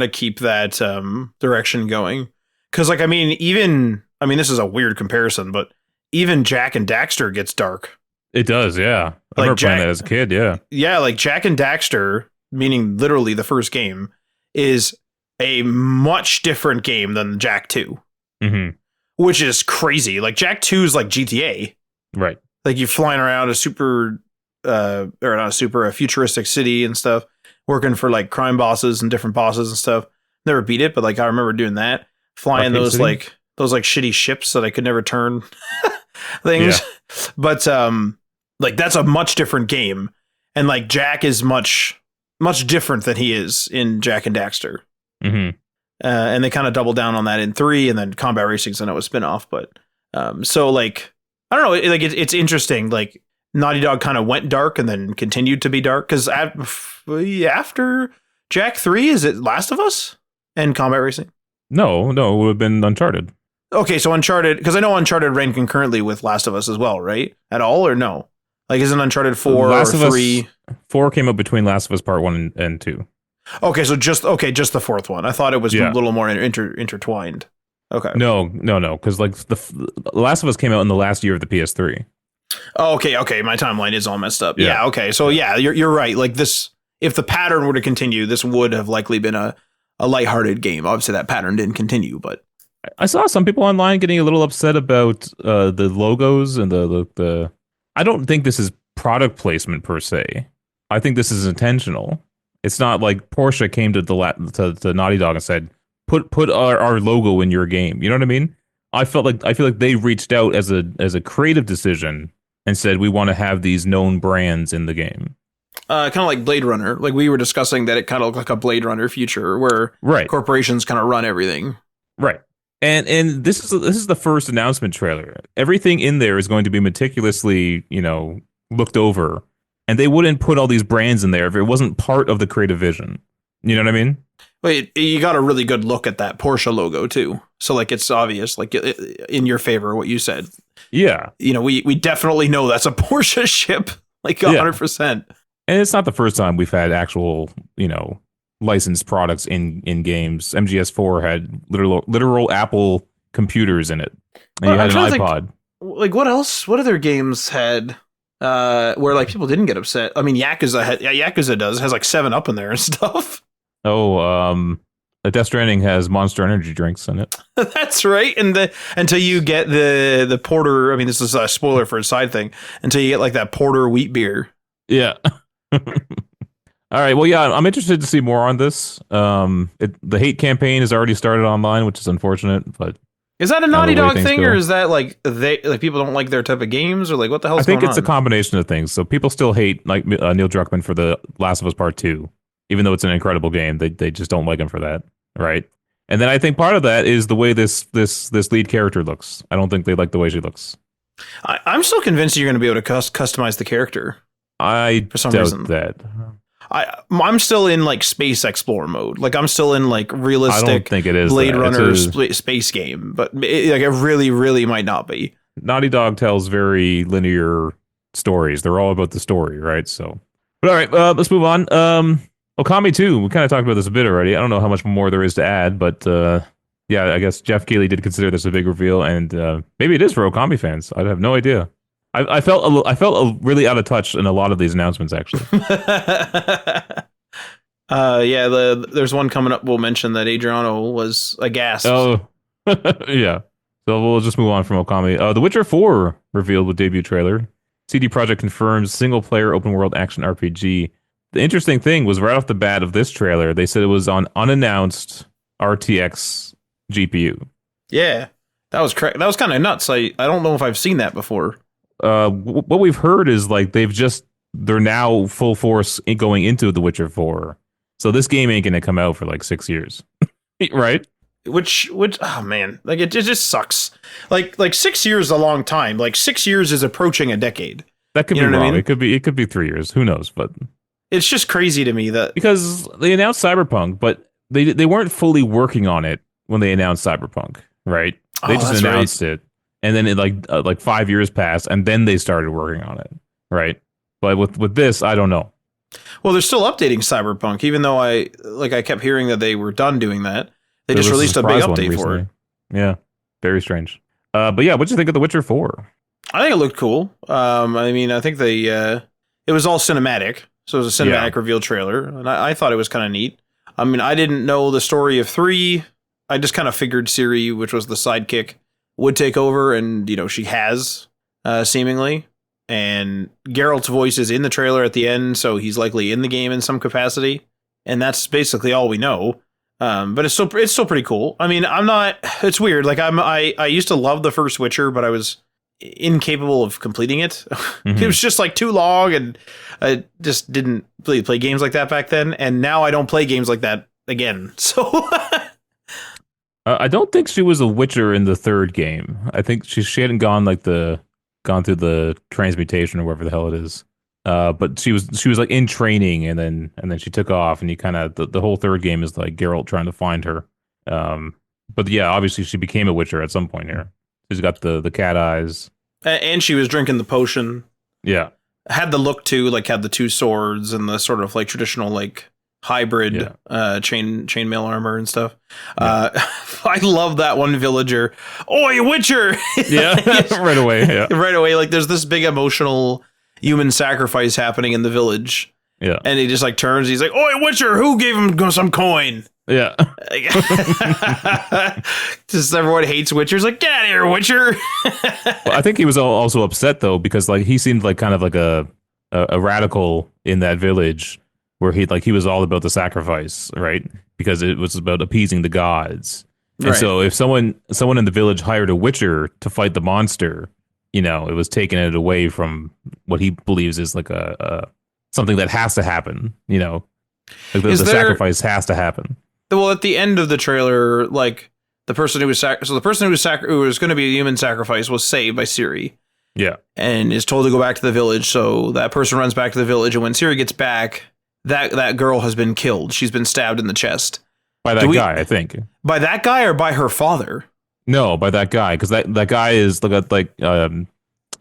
[SPEAKER 2] going. Because this is a weird comparison, but even Jak and Daxter gets dark.
[SPEAKER 1] It does, yeah. I remember playing that as a kid, yeah. Yeah,
[SPEAKER 2] like Jak and Daxter, meaning literally the first game, is a much different game than Jak 2.
[SPEAKER 1] Mm-hmm.
[SPEAKER 2] Which is crazy. Like Jak 2 is like GTA.
[SPEAKER 1] Right.
[SPEAKER 2] Like you're flying around a futuristic city and stuff, working for like crime bosses and different bosses and stuff. Never beat it, but I remember doing that. Flying those shitty ships that I could never turn things. Yeah. But that's a much different game. And Jak is much different than he is in Jak and Daxter.
[SPEAKER 1] Mm-hmm.
[SPEAKER 2] And they kind of double down on that in 3, and then Combat Racing's, I know, a spinoff. But I don't know. It's interesting. Naughty Dog kind of went dark and then continued to be dark, because after Jak 3, is it Last of Us and Combat Racing?
[SPEAKER 1] No, it would have been Uncharted.
[SPEAKER 2] Okay, so Uncharted, because I know Uncharted ran concurrently with Last of Us as well, right? At all, or no? Isn't Uncharted 4
[SPEAKER 1] Last
[SPEAKER 2] or 3?
[SPEAKER 1] 4 came up between Last of Us Part 1 and 2.
[SPEAKER 2] Okay, so just the fourth one. I thought it was a little more intertwined. Okay.
[SPEAKER 1] No, because the Last of Us came out in the last year of the PS3.
[SPEAKER 2] Oh, okay. My timeline is all messed up. Yeah. Okay. So you're right. If the pattern were to continue, this would have likely been a lighthearted game. Obviously, that pattern didn't continue, but
[SPEAKER 1] I saw some people online getting a little upset about the logos and the. I don't think this is product placement per se. I think this is intentional. It's not like Porsche came to to Naughty Dog and said, "Put our logo in your game." You know what I mean? I feel like they reached out as a creative decision and said, "We want to have these known brands in the game."
[SPEAKER 2] Kind of like Blade Runner. Like we were discussing that it kind of looked like a Blade Runner future where corporations kind of run everything.
[SPEAKER 1] Right. And this is the first announcement trailer. Everything in there is going to be meticulously, looked over, and they wouldn't put all these brands in there if it wasn't part of the creative vision. You know what I mean?
[SPEAKER 2] Wait, you got a really good look at that Porsche logo too. So like it's obvious, like in your favor what you said.
[SPEAKER 1] Yeah.
[SPEAKER 2] We definitely know that's a Porsche ship, like 100%.
[SPEAKER 1] And it's not the first time we've had actual, licensed products in games. MGS4 had literal Apple computers in it, and you had an iPod.
[SPEAKER 2] Like what else? What other games had where like people didn't get upset? I mean, Yakuza has like 7-Up in there and stuff.
[SPEAKER 1] Oh, Death Stranding has Monster Energy drinks in it.
[SPEAKER 2] That's right. And until you get the porter. I mean, this is a spoiler for a side thing. Until you get like that porter wheat beer.
[SPEAKER 1] Yeah. All right. Well, yeah, I'm interested to see more on this. The hate campaign has already started online, which is unfortunate. But
[SPEAKER 2] is that a Naughty Dog thing, or is that like people don't like their type of games, or like what the hell?
[SPEAKER 1] I think it's a combination of things. So people still hate like Neil Druckmann for The Last of Us Part 2, even though it's an incredible game. They just don't like him for that, right? And then I think part of that is the way this lead character looks. I don't think they like the way she looks.
[SPEAKER 2] I'm still convinced you're going to be able to customize the character.
[SPEAKER 1] I for some reason that.
[SPEAKER 2] I'm still in like space explorer mode. Like I'm still in like realistic. I don't think it is Blade Runner space game, but it really, really might not be.
[SPEAKER 1] Naughty Dog tells very linear stories. They're all about the story, right? So, but all right, let's move on. Okami 2. We kind of talked about this a bit already. I don't know how much more there is to add, but yeah, I guess Jeff Keighley did consider this a big reveal, and maybe it is for Okami fans. I have no idea. I felt really out of touch in a lot of these announcements, actually.
[SPEAKER 2] There's one coming up. We'll mention that Adriano was aghast.
[SPEAKER 1] Oh, yeah. So we'll just move on from Okami. The Witcher 4 revealed with debut trailer. CD Projekt confirms single-player open-world action RPG. The interesting thing was right off the bat of this trailer, they said it was on unannounced RTX GPU.
[SPEAKER 2] Yeah, that was that was kind of nuts. I don't know if I've seen that before.
[SPEAKER 1] What we've heard is like they're now full force going into The Witcher 4. So this game ain't gonna come out for like 6 years, right?
[SPEAKER 2] Which oh man, like it just sucks. Like 6 years is a long time. Like 6 years is approaching a decade.
[SPEAKER 1] That could be wrong. I mean? It could be 3 years. Who knows? But
[SPEAKER 2] it's just crazy to me that
[SPEAKER 1] because they announced Cyberpunk, but they weren't fully working on it when they announced Cyberpunk, right? They just announced it. And then it like 5 years passed, and then they started working on it, right? But with this, I don't know.
[SPEAKER 2] Well, they're still updating Cyberpunk, even though I kept hearing that they were done doing that. They just released a big update for it.
[SPEAKER 1] Yeah, very strange. But yeah, what'd you think of The Witcher 4?
[SPEAKER 2] I think it looked cool. I mean, I think it was all cinematic, so it was a cinematic reveal trailer, and I thought it was kind of neat. I mean, I didn't know the story of 3. I just kind of figured Ciri, which was the sidekick, would take over, and she has seemingly, and Geralt's voice is in the trailer at the end, so he's likely in the game in some capacity, and that's basically all we know. But it's still pretty cool. I mean, it's weird. Like I used to love the first Witcher, but I was incapable of completing it. Mm-hmm. It was just like too long, and I just didn't play games like that back then. And now I don't play games like that again. So.
[SPEAKER 1] I don't think she was a Witcher in the third game. I think she hadn't gone through the transmutation or whatever the hell it is. But she was like in training, and then she took off, and you kind of the whole third game is like Geralt trying to find her. But yeah, obviously she became a Witcher at some point here. She's got the cat eyes, and
[SPEAKER 2] she was drinking the potion.
[SPEAKER 1] Yeah,
[SPEAKER 2] had the look too, like had the 2 swords and the sort of like traditional like hybrid chainmail armor and stuff. I love that one villager. Oi, Witcher!
[SPEAKER 1] Yeah, right away. Yeah,
[SPEAKER 2] right away. Like there's this big emotional human sacrifice happening in the village.
[SPEAKER 1] Yeah,
[SPEAKER 2] and he just like turns. He's like, "Oi, Witcher! Who gave him some coin?"
[SPEAKER 1] Yeah.
[SPEAKER 2] Just everyone hates Witchers. Like, get out of here, Witcher.
[SPEAKER 1] Well, I think he was also upset though because like he seemed like kind of like a radical in that village where he was all about the sacrifice, right? Because it was about appeasing the gods. And
[SPEAKER 2] Right.
[SPEAKER 1] so if someone in the village hired a witcher to fight the monster, it was taking it away from what he believes is like a something that has to happen, like the sacrifice has to happen.
[SPEAKER 2] Well, at the end of the trailer, like the person who was who was going to be a human sacrifice was saved by Ciri.
[SPEAKER 1] Yeah.
[SPEAKER 2] And is told to go back to the village. So that person runs back to the village, and when Ciri gets back, that girl has been killed. She's been stabbed in the chest
[SPEAKER 1] By that guy, I think.
[SPEAKER 2] By that guy or by her father?
[SPEAKER 1] No, by that guy, because that guy is like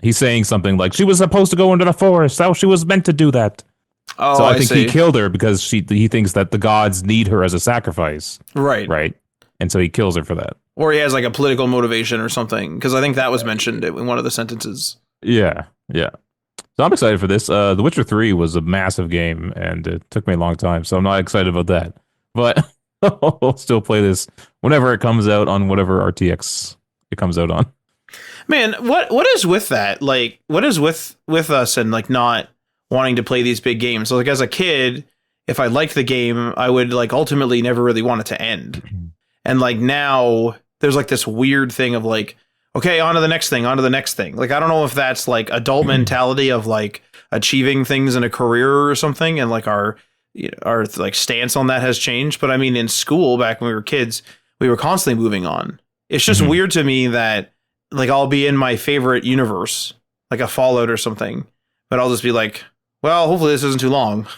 [SPEAKER 1] he's saying something like she was supposed to go into the forest. How she was meant to do that.
[SPEAKER 2] Oh,
[SPEAKER 1] so I think
[SPEAKER 2] see.
[SPEAKER 1] he killed her because he thinks that the gods need her as a sacrifice.
[SPEAKER 2] Right.
[SPEAKER 1] And so he kills her for that.
[SPEAKER 2] Or he has like a political motivation or something, because I think that was mentioned in one of the sentences.
[SPEAKER 1] Yeah. So I'm excited for this. The Witcher 3 was a massive game, and it took me a long time, so I'm not excited about that. But I'll still play this whenever it comes out on whatever RTX it comes out on.
[SPEAKER 2] Man, what is with that? Like, what is with us and like not wanting to play these big games? So like as a kid, if I liked the game, I would like ultimately never really want it to end. And like now there's like this weird thing of like, okay, on to the next thing. Like, I don't know if that's like adult mentality of like achieving things in a career or something. And like our like stance on that has changed. But I mean, in school back when we were kids, we were constantly moving on. It's just weird to me that like I'll be in my favorite universe, like a Fallout or something, but I'll just be like, well, hopefully this isn't too long.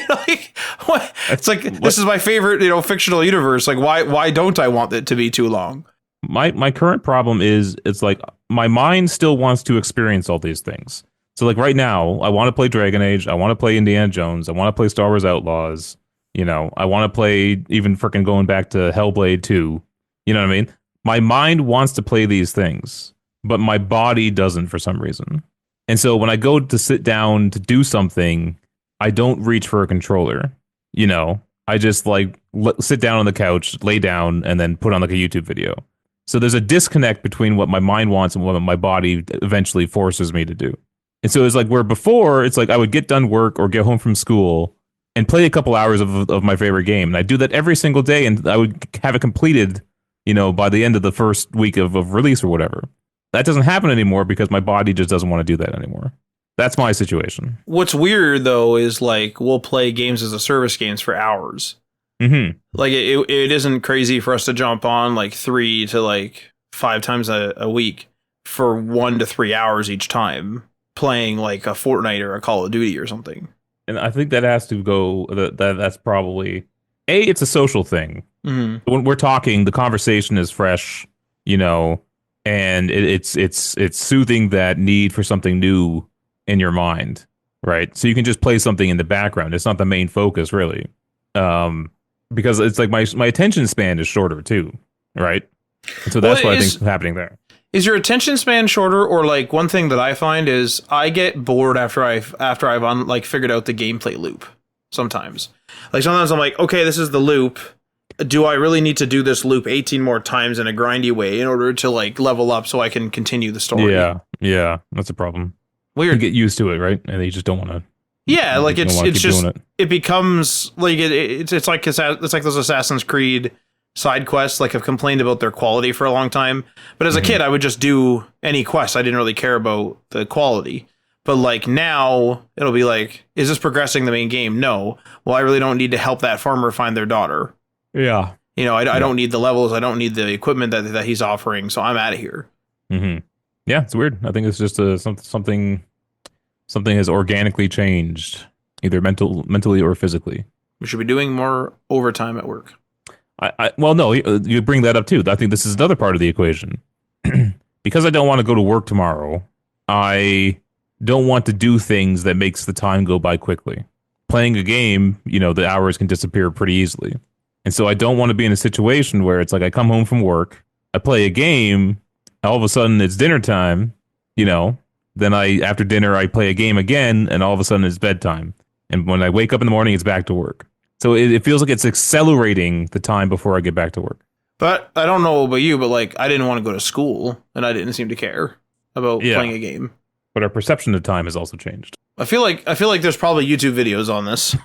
[SPEAKER 2] Like, what? It's like, this is my favorite, fictional universe. Like, why don't I want it to be too long?
[SPEAKER 1] My current problem is it's like my mind still wants to experience all these things. So like right now, I want to play Dragon Age, I want to play Indiana Jones, I want to play Star Wars Outlaws, I want to play even freaking going back to Hellblade 2. You know what I mean? My mind wants to play these things, but my body doesn't for some reason. And so when I go to sit down to do something, I don't reach for a controller. I just like sit down on the couch, lay down, and then put on like a YouTube video. So there's a disconnect between what my mind wants and what my body eventually forces me to do. And so it's like where before it's like I would get done work or get home from school and play a couple hours of my favorite game. And I do that every single day, and I would have it completed, by the end of the first week of release or whatever. That doesn't happen anymore because my body just doesn't want to do that anymore. That's my situation.
[SPEAKER 2] What's weird though is like we'll play games as a service games for hours.
[SPEAKER 1] Mm-hmm.
[SPEAKER 2] Like it isn't crazy for us to jump on like 3 to like 5 times a week for 1 to 3 hours each time playing like a Fortnite or a Call of Duty or something.
[SPEAKER 1] And I think that has to go. That's probably it's a social thing.
[SPEAKER 2] Mm-hmm.
[SPEAKER 1] When we're talking, the conversation is fresh, and it's soothing that need for something new in your mind, right? So you can just play something in the background. It's not the main focus, really, because it's like my attention span is shorter too, right? And so that's what I think is happening there.
[SPEAKER 2] Is your attention span shorter, or like one thing that I find is I get bored after I've figured out the gameplay loop. Sometimes I'm like, okay, this is the loop. Do I really need to do this loop 18 more times in a grindy way in order to like level up so I can continue the story?
[SPEAKER 1] Yeah, that's a problem.
[SPEAKER 2] Weird.
[SPEAKER 1] You get used to it, right? And you just don't want to.
[SPEAKER 2] Yeah, like it's just it becomes like it's like those Assassin's Creed side quests. Like I've complained about their quality for a long time, but as a kid, I would just do any quest. I didn't really care about the quality. But like now, it'll be like, is this progressing the main game? No. Well, I really don't need to help that farmer find their daughter.
[SPEAKER 1] Yeah.
[SPEAKER 2] I don't need the levels. I don't need the equipment that he's offering. So I'm out of here.
[SPEAKER 1] Mm-hmm. Yeah, it's weird. I think it's just something has organically changed, either mentally or physically.
[SPEAKER 2] We should be doing more overtime at work.
[SPEAKER 1] Well, no, you bring that up too. I think this is another part of the equation. Because I don't want to go to work tomorrow, I don't want to do things that makes the time go by quickly. Playing a game, the hours can disappear pretty easily. And so I don't want to be in a situation where it's like I come home from work, I play a game, all of a sudden it's dinner time, then after dinner I play a game again, and all of a sudden it's bedtime. And when I wake up in the morning, it's back to work. So it feels like it's accelerating the time before I get back to work.
[SPEAKER 2] But I don't know about you, but like I didn't want to go to school, and I didn't seem to care about playing a game.
[SPEAKER 1] But our perception of time has also changed.
[SPEAKER 2] I feel like there's probably YouTube videos on this.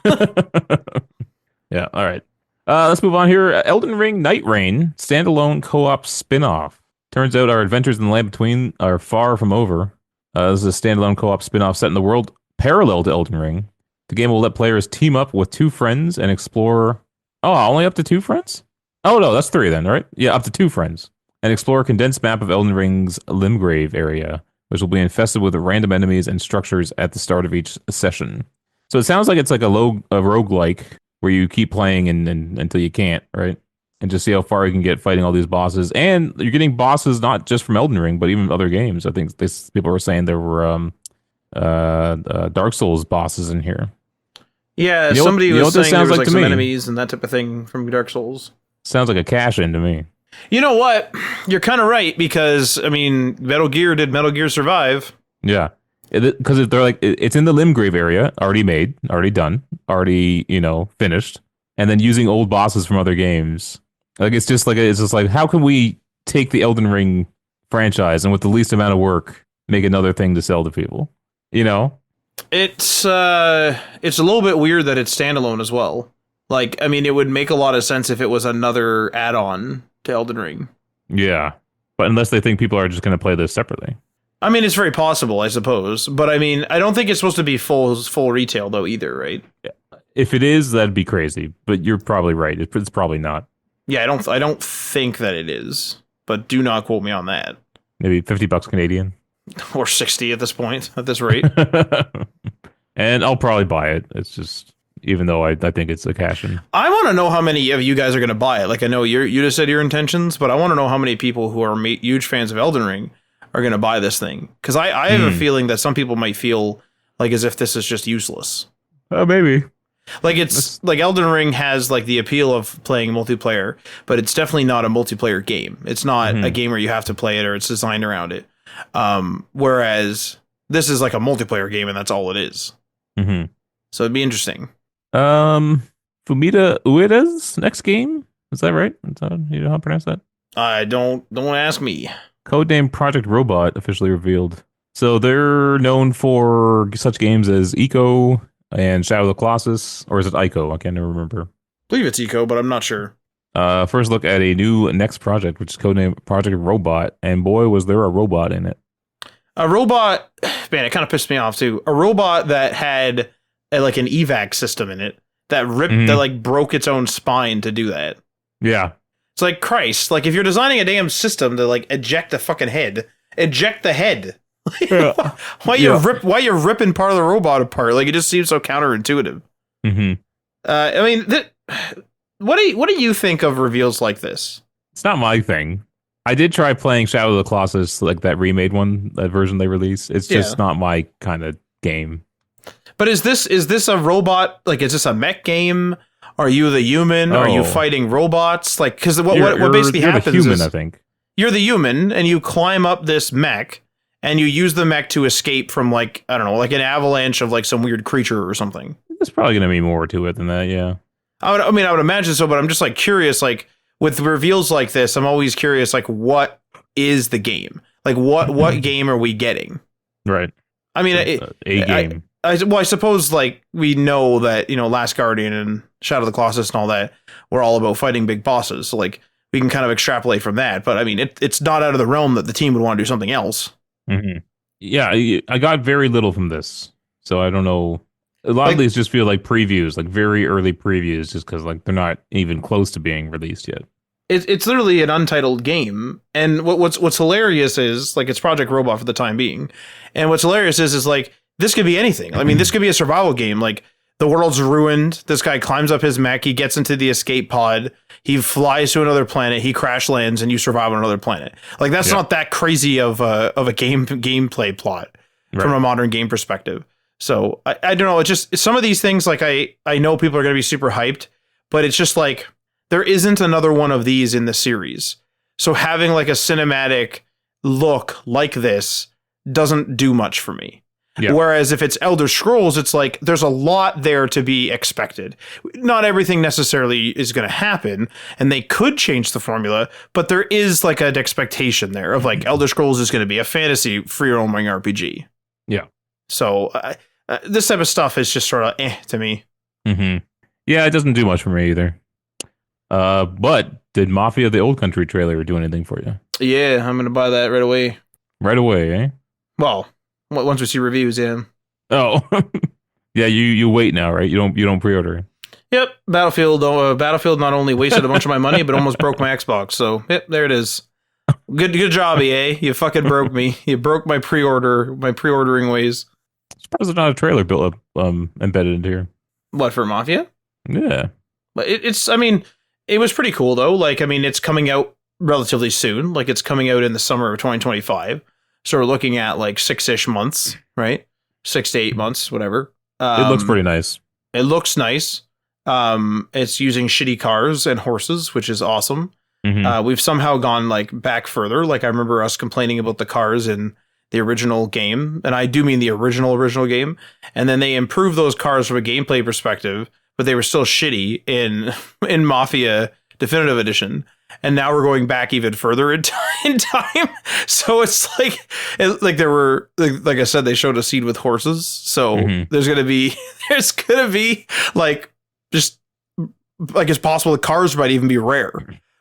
[SPEAKER 1] Yeah. All right. Let's move on here. Elden Ring Night Rain standalone co-op spin-off. Turns out our adventures in the land between are far from over. This is a standalone co-op spin-off set in the world parallel to Elden Ring. The game will let players team up with 2 friends and explore. Oh, only up to 2 friends? Oh no, that's 3 then, right? Yeah, up to 2 friends and explore a condensed map of Elden Ring's Limgrave area, which will be infested with random enemies and structures at the start of each session. So it sounds like it's like a roguelike where you keep playing and until you can't, right? And just see how far you can get fighting all these bosses. And you're getting bosses not just from Elden Ring, but even other games. I think people were saying there were Dark Souls bosses in here.
[SPEAKER 2] Yeah, somebody was saying there was like some enemies and that type of thing from Dark Souls.
[SPEAKER 1] Sounds like a cash-in to me.
[SPEAKER 2] You know what? You're kind of right, because, I mean, Metal Gear did Metal Gear Survive.
[SPEAKER 1] Yeah. Because they're like, it's in the Limgrave area, already made, already done, already, finished. And then using old bosses from other games. Like, it's just like, how can we take the Elden Ring franchise and with the least amount of work, make another thing to sell to people? It's
[SPEAKER 2] a little bit weird that it's standalone as well. Like, I mean, it would make a lot of sense if it was another add-on to Elden Ring.
[SPEAKER 1] Yeah. But unless they think people are just going to play this separately.
[SPEAKER 2] I mean, it's very possible, I suppose. But I mean, I don't think it's supposed to be full retail, though, either, right?
[SPEAKER 1] Yeah. If it is, that'd be crazy. But you're probably right. It's probably not.
[SPEAKER 2] Yeah, I don't think that it is. But do not quote me on that.
[SPEAKER 1] Maybe $50 Canadian.
[SPEAKER 2] Or 60 at this point, at this rate.
[SPEAKER 1] And I'll probably buy it. It's just, even though I think it's a cash-in.
[SPEAKER 2] I want to know how many of you guys are going to buy it. Like, I know you just said your intentions, but I want to know how many people who are huge fans of Elden Ring are going to buy this thing. Because I have a feeling that some people might feel like as if this is just useless.
[SPEAKER 1] Maybe.
[SPEAKER 2] Like, it's like Elden Ring has like the appeal of playing multiplayer, but it's definitely not a multiplayer game. It's not a game where you have to play it or it's designed around it. Whereas this is like a multiplayer game and that's all it is.
[SPEAKER 1] Mm-hmm.
[SPEAKER 2] So it'd be interesting.
[SPEAKER 1] Fumita Ueda's next game? Is that right? You know how to pronounce that?
[SPEAKER 2] Don't ask me.
[SPEAKER 1] Codename Project Robot officially revealed. So they're known for such games as Eco and Shadow of the Colossus, or is it Ico? I can't remember.
[SPEAKER 2] I believe it's Eco, but I'm not sure.
[SPEAKER 1] First look at a new next project, which is codenamed Project Robot, and boy, was there a robot in it.
[SPEAKER 2] A robot, man, it kind of pissed me off too. A robot that had like an evac system in it that ripped, that like broke its own spine to do that.
[SPEAKER 1] Yeah.
[SPEAKER 2] It's like, Christ, like if you're designing a damn system to like eject the fucking head, eject the head.
[SPEAKER 1] Yeah.
[SPEAKER 2] Why you ripping part of the robot apart? Like, it just seems so counterintuitive.
[SPEAKER 1] Mm-hmm.
[SPEAKER 2] I mean, what do you think of reveals like this?
[SPEAKER 1] It's not my thing. I did try playing Shadow of the Colossus, like that remade one, that version they released. It's just not my kind of game.
[SPEAKER 2] But is this a robot? Like, is this a mech game? Are you the human? Are you fighting robots? Like, because what basically happens
[SPEAKER 1] the human,
[SPEAKER 2] is
[SPEAKER 1] I think
[SPEAKER 2] you're the human, and you climb up this mech, and you use the mech to escape from like, I don't know, like an avalanche of like some weird creature or something.
[SPEAKER 1] There's probably going to be more to it than that. Yeah.
[SPEAKER 2] I would imagine so, but I'm just like curious, like with reveals like this, I'm always curious, like what is the game? Like what game are we getting?
[SPEAKER 1] Right.
[SPEAKER 2] I mean,
[SPEAKER 1] a game.
[SPEAKER 2] I suppose like we know that, Last Guardian and Shadow of the Colossus and all that were all about fighting big bosses. So like we can kind of extrapolate from that, but I mean, it's not out of the realm that the team would want to do something else.
[SPEAKER 1] Mm-hmm. Yeah, I got very little from this, so I don't know. A lot of these just feel like previews, like very early previews, just because like they're not even close to being released yet.
[SPEAKER 2] It's literally an untitled game, and what's hilarious is like it's Project Robot for the time being, and what's hilarious is like this could be anything. I mean, this could be a survival game. Like the world's ruined. This guy climbs up his mech. He gets into the escape pod. He flies to another planet. He crash lands, and you survive on another planet. Like that's not that crazy of a gameplay plot from a modern game perspective. So I don't know. It's just some of these things. Like I know people are going to be super hyped, but it's just like there isn't another one of these in the series. So having like a cinematic look like this doesn't do much for me.
[SPEAKER 1] Yeah.
[SPEAKER 2] Whereas if it's Elder Scrolls, it's like there's a lot there to be expected. Not everything necessarily is going to happen, and they could change the formula, but there is like an expectation there of like Elder Scrolls is going to be a fantasy free roaming RPG.
[SPEAKER 1] Yeah.
[SPEAKER 2] So this type of stuff is just sort of to me.
[SPEAKER 1] Mm-hmm. Yeah, it doesn't do much for me either. But did Mafia the Old Country trailer do anything for you?
[SPEAKER 2] Yeah, I'm going to buy that right away.
[SPEAKER 1] Right away, eh?
[SPEAKER 2] Well, once we see reviews, yeah.
[SPEAKER 1] Oh, yeah. You wait now, right? You don't pre-order.
[SPEAKER 2] Yep, Battlefield. Battlefield not only wasted a bunch of my money, but almost broke my Xbox. So yep, there it is. Good job, EA. You fucking broke me. You broke my pre-ordering ways.
[SPEAKER 1] Surprised there's not a trailer built up, embedded into here.
[SPEAKER 2] What, for Mafia?
[SPEAKER 1] Yeah,
[SPEAKER 2] But it's. I mean, it was pretty cool though. Like, I mean, it's coming out relatively soon. Like, it's coming out in the summer of 2025. So we're looking at like 6-ish months, right? 6 to 8 months, whatever.
[SPEAKER 1] it looks pretty nice.
[SPEAKER 2] It looks nice. It's using shitty cars and horses, which is awesome.
[SPEAKER 1] Mm-hmm.
[SPEAKER 2] We've somehow gone like back further. Like, I remember us complaining about the cars in the original game, and I do mean the original game. And then they improved those cars from a gameplay perspective, but they were still shitty in Mafia Definitive Edition. And now we're going back even further in time. So it's like there were, like I said, they showed a scene with horses. So there's gonna be like, just like, it's possible the cars might even be rare,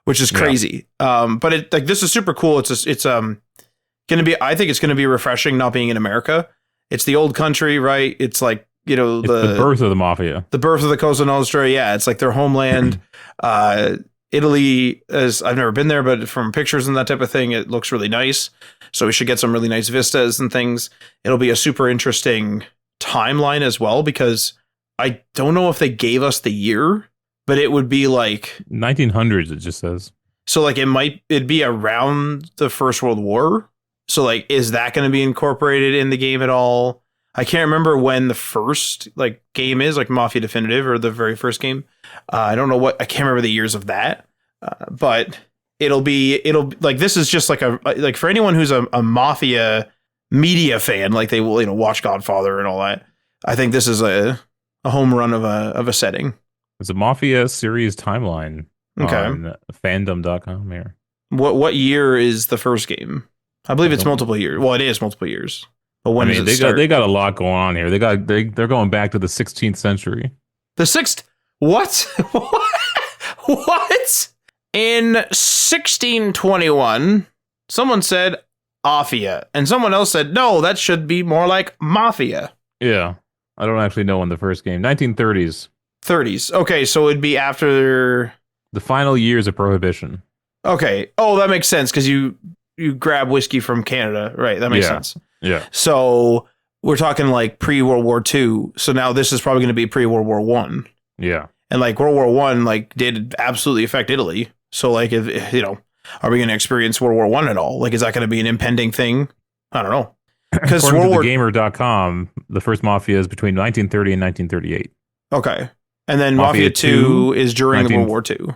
[SPEAKER 2] which is crazy. Yeah. But it, like, this is super cool. It's gonna be, I think it's gonna be refreshing not being in America. It's the old country, right? It's like, you know, the
[SPEAKER 1] birth of the Mafia,
[SPEAKER 2] the birth of the Cosa Nostra. Yeah, it's like their homeland. Italy, as I've never been there, but from pictures and that type of thing, it looks really nice. So we should get some really nice vistas and things. It'll be a super interesting timeline as well, because I don't know if they gave us the year, but it would be like
[SPEAKER 1] 1900s. It just says.
[SPEAKER 2] So like it'd be around the First World War. So like, is that going to be incorporated in the game at all? I can't remember when the first like game is, like Mafia Definitive or the very first game. I don't know I can't remember the years of that, but it'll like, this is just like like for anyone who's a Mafia media fan, like they will, you know, watch Godfather and all that. I think this is a home run of a setting.
[SPEAKER 1] It's a Mafia series timeline.
[SPEAKER 2] Okay.
[SPEAKER 1] On fandom.com here.
[SPEAKER 2] What year is the first game? I believe it's multiple years. Well, it is multiple years. But when does it start?
[SPEAKER 1] They got a lot going on here. They're going back to the 16th century.
[SPEAKER 2] The sixth? What? What? In 1621, someone said Mafia, and someone else said, no, that should be more like Mafia.
[SPEAKER 1] Yeah. I don't actually know when the first game. 1930s.
[SPEAKER 2] 30s. Okay, so it'd be after
[SPEAKER 1] the final years of Prohibition.
[SPEAKER 2] Okay. Oh, that makes sense, because you grab whiskey from Canada, right? That makes sense.
[SPEAKER 1] Yeah.
[SPEAKER 2] So we're talking like pre-World War II. So now this is probably going to be pre-World War One.
[SPEAKER 1] Yeah.
[SPEAKER 2] And like World War One, like, did absolutely affect Italy. So like, if you know, are we going to experience World War One at all? Like, is that going to be an impending thing? I don't know. Because
[SPEAKER 1] Gamer.com, the first Mafia is between 1930 and 1938.
[SPEAKER 2] Okay. And then Mafia 2 is during World War II.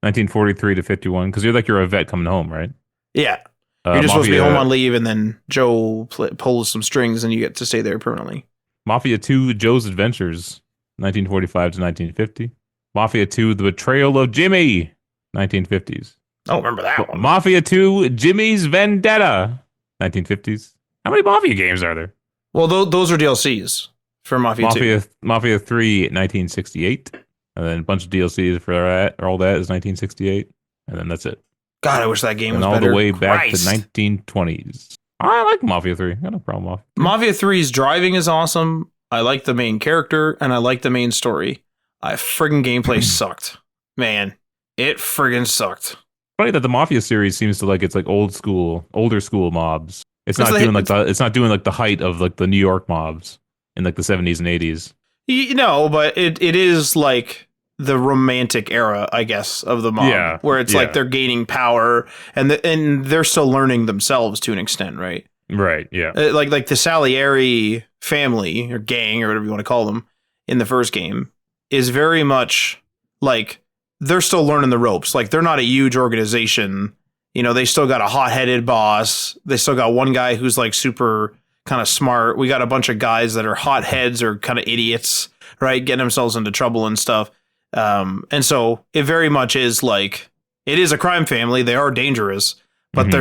[SPEAKER 1] 1943 to 51, because you're a vet coming home, right?
[SPEAKER 2] Yeah. You're just supposed to be home on leave, and then Joe pulls some strings, and you get to stay there permanently.
[SPEAKER 1] Mafia 2, Joe's Adventures, 1945 to 1950. Mafia 2, The Betrayal of Jimmy, 1950s.
[SPEAKER 2] Oh, remember that one.
[SPEAKER 1] Mafia 2, Jimmy's Vendetta, 1950s. How many Mafia games are there?
[SPEAKER 2] Well, those are DLCs for Mafia 2.
[SPEAKER 1] Mafia 3, 1968. And then a bunch of DLCs for that, or all that is 1968. And then that's it.
[SPEAKER 2] God, I wish that game was better.
[SPEAKER 1] And all the way back to 1920s. I like Mafia 3. I got no problem with
[SPEAKER 2] Mafia 3's driving is awesome. I like the main character, and I like the main story. Friggin' gameplay sucked. Man, it friggin' sucked.
[SPEAKER 1] Funny that the Mafia series seems to like, it's like older school mobs. It's not doing like the height of like the New York mobs in like the 70s and 80s.
[SPEAKER 2] You know, but it is like the romantic era, I guess, of the mob, where it's like they're gaining power, and they're still learning themselves to an extent, right?
[SPEAKER 1] Right. Yeah.
[SPEAKER 2] Like the Salieri family or gang or whatever you want to call them in the first game is very much like they're still learning the ropes. Like, they're not a huge organization. You know, they still got a hot-headed boss. They still got one guy who's like super kind of smart. We got a bunch of guys that are hotheads or kind of idiots, right? Getting themselves into trouble and stuff. And so it very much is like, it is a crime family. They are dangerous, but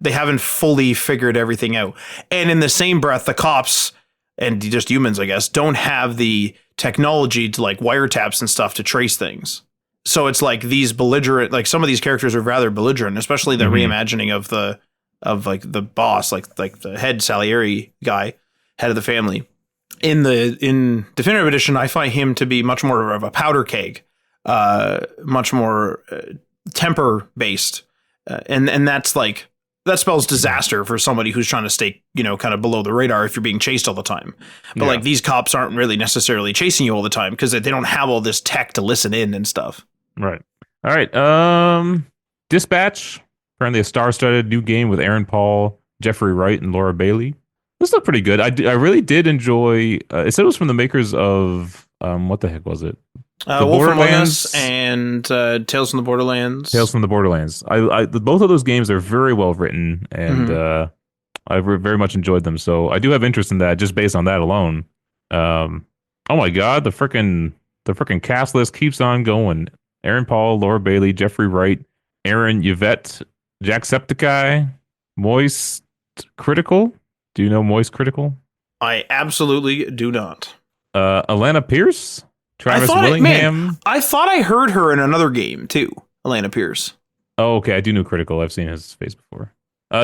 [SPEAKER 2] they haven't fully figured everything out. And in the same breath, the cops and just humans, I guess, don't have the technology to like wiretaps and stuff to trace things. So it's like these belligerent, like some of these characters are rather belligerent, especially the reimagining of like the boss, like the head Salieri guy, head of the family. In Definitive Edition, I find him to be much more of a powder keg, much more temper based, and that's like that spells disaster for somebody who's trying to stay, kind of below the radar if you're being chased all the time. But like these cops aren't really necessarily chasing you all the time because they don't have all this tech to listen in and stuff.
[SPEAKER 1] Right. All right. Dispatch. Apparently a star-studded new game with Aaron Paul, Jeffrey Wright, and Laura Bailey. This looked pretty good. I really did enjoy. It said it was from the makers of what the heck was it?
[SPEAKER 2] Wolframe Among Us and Tales from the Borderlands.
[SPEAKER 1] Tales from the Borderlands. Both of those games are very well written, and I very much enjoyed them. So I do have interest in that just based on that alone. Oh my god, the freaking cast list keeps on going. Aaron Paul, Laura Bailey, Jeffrey Wright, Aaron Yvette, Jacksepticeye, Moist Critical. Do you know Moist Critical?
[SPEAKER 2] I absolutely do not.
[SPEAKER 1] Alana Pierce, Travis Willingham.
[SPEAKER 2] I thought I heard her in another game too. Alana Pierce.
[SPEAKER 1] Oh, okay. I do know Critical. I've seen his face before.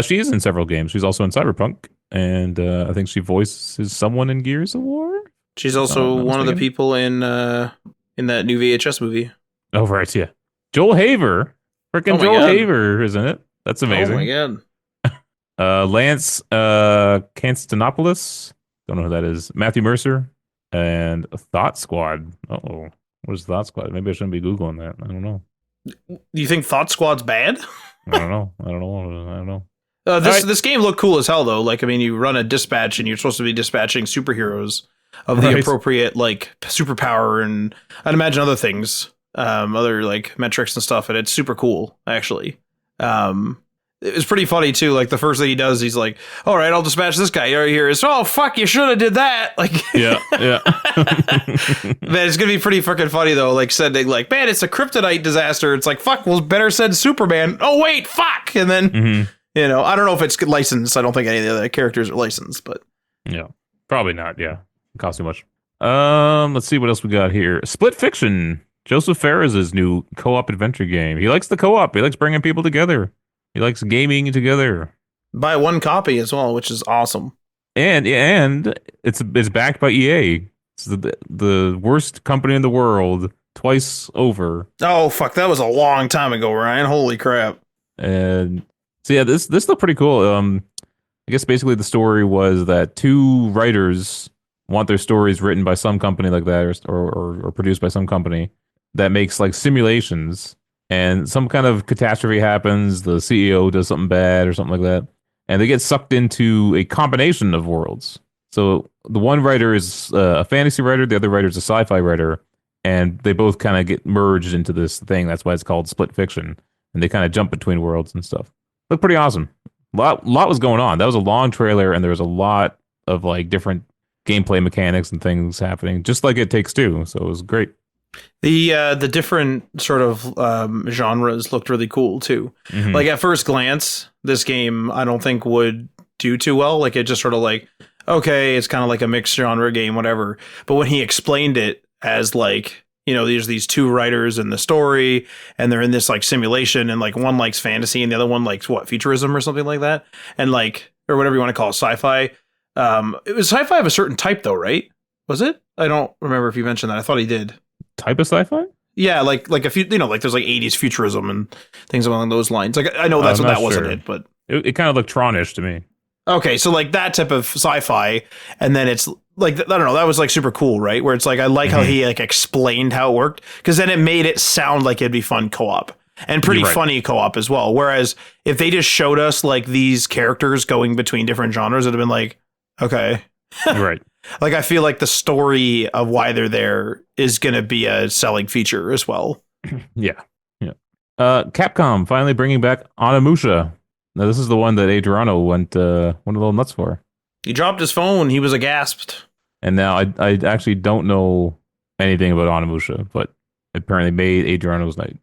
[SPEAKER 1] She is in several games. She's also in Cyberpunk, and I think she voices someone in Gears of War.
[SPEAKER 2] She's also one of the people in that new VHS movie.
[SPEAKER 1] Oh, right. Yeah. Joel Haver. Freaking Joel Haver is in it. That's amazing.
[SPEAKER 2] Oh my god.
[SPEAKER 1] Lance Constantinopoulos. Don't know who that is. Matthew Mercer and Thought Squad. Uh-oh. What is Thought Squad? Maybe I shouldn't be Googling that. I don't know.
[SPEAKER 2] You think Thought Squad's bad?
[SPEAKER 1] I don't know.
[SPEAKER 2] This game looked cool as hell though. Like, I mean, you run a dispatch and you're supposed to be dispatching superheroes of the appropriate like superpower and I'd imagine other things, other like metrics and stuff. And it's super cool actually. It was pretty funny too. Like the first thing he does, he's like, "All right, I'll dispatch this guy right here." It's, "Oh fuck, you should have did that." Like,
[SPEAKER 1] yeah.
[SPEAKER 2] Man, it's gonna be pretty freaking funny though. Like sending like, "Man, it's a kryptonite disaster." It's like, "Fuck, well, better send Superman." Oh wait, fuck, and then I don't know if it's licensed. I don't think any of the other characters are licensed, but
[SPEAKER 1] yeah, probably not. Yeah, it costs too much. Let's see what else we got here. Split Fiction. Joseph Ferris's new co-op adventure game. He likes the co-op. He likes bringing people together. He likes gaming together.
[SPEAKER 2] Buy one copy as well, which is awesome.
[SPEAKER 1] And it's backed by EA. It's the worst company in the world twice over.
[SPEAKER 2] Oh fuck, that was a long time ago, Ryan. Holy crap.
[SPEAKER 1] And so yeah, this looked pretty cool. I guess basically the story was that two writers want their stories written by some company like that or produced by some company that makes like simulations. And some kind of catastrophe happens. The CEO does something bad or something like that. And they get sucked into a combination of worlds. So the one writer is a fantasy writer. The other writer is a sci-fi writer. And they both kind of get merged into this thing. That's why it's called Split Fiction. And they kind of jump between worlds and stuff. Looked pretty awesome. Lot was going on. That was a long trailer. And there was a lot of like different gameplay mechanics and things happening. Just like It Takes Two. So it was great.
[SPEAKER 2] The different sort of genres looked really cool too. Like at first glance, this game I don't think would do too well. Like it just sort of like, okay, it's kind of like a mixed genre game, whatever. But when he explained it as like, there's these two writers in the story and they're in this like simulation and like one likes fantasy and the other one likes futurism or something like that. And like, or whatever you want to call it, sci-fi. It was sci-fi of a certain type though, right? Was it? I don't remember if you mentioned that. I thought he did.
[SPEAKER 1] Type of sci-fi?
[SPEAKER 2] Yeah, like a few, like there's like 80s futurism and things along those lines. Like I know that's what that wasn't it, but
[SPEAKER 1] it kind of looked Tronish to me.
[SPEAKER 2] Okay, so like that type of sci-fi, and then it's like I don't know, that was like super cool, right? Where it's like I like how he like explained how it worked because then it made it sound like it'd be fun co-op and pretty funny co-op as well. Whereas if they just showed us like these characters going between different genres, it'd have been like, okay,
[SPEAKER 1] right.
[SPEAKER 2] Like, I feel like the story of why they're there is going to be a selling feature as well.
[SPEAKER 1] Yeah. Capcom finally bringing back Onimusha. Now, this is the one that Adriano went a little nuts for.
[SPEAKER 2] He dropped his phone. He was aghast.
[SPEAKER 1] And now I actually don't know anything about Onimusha, but apparently made Adriano's night.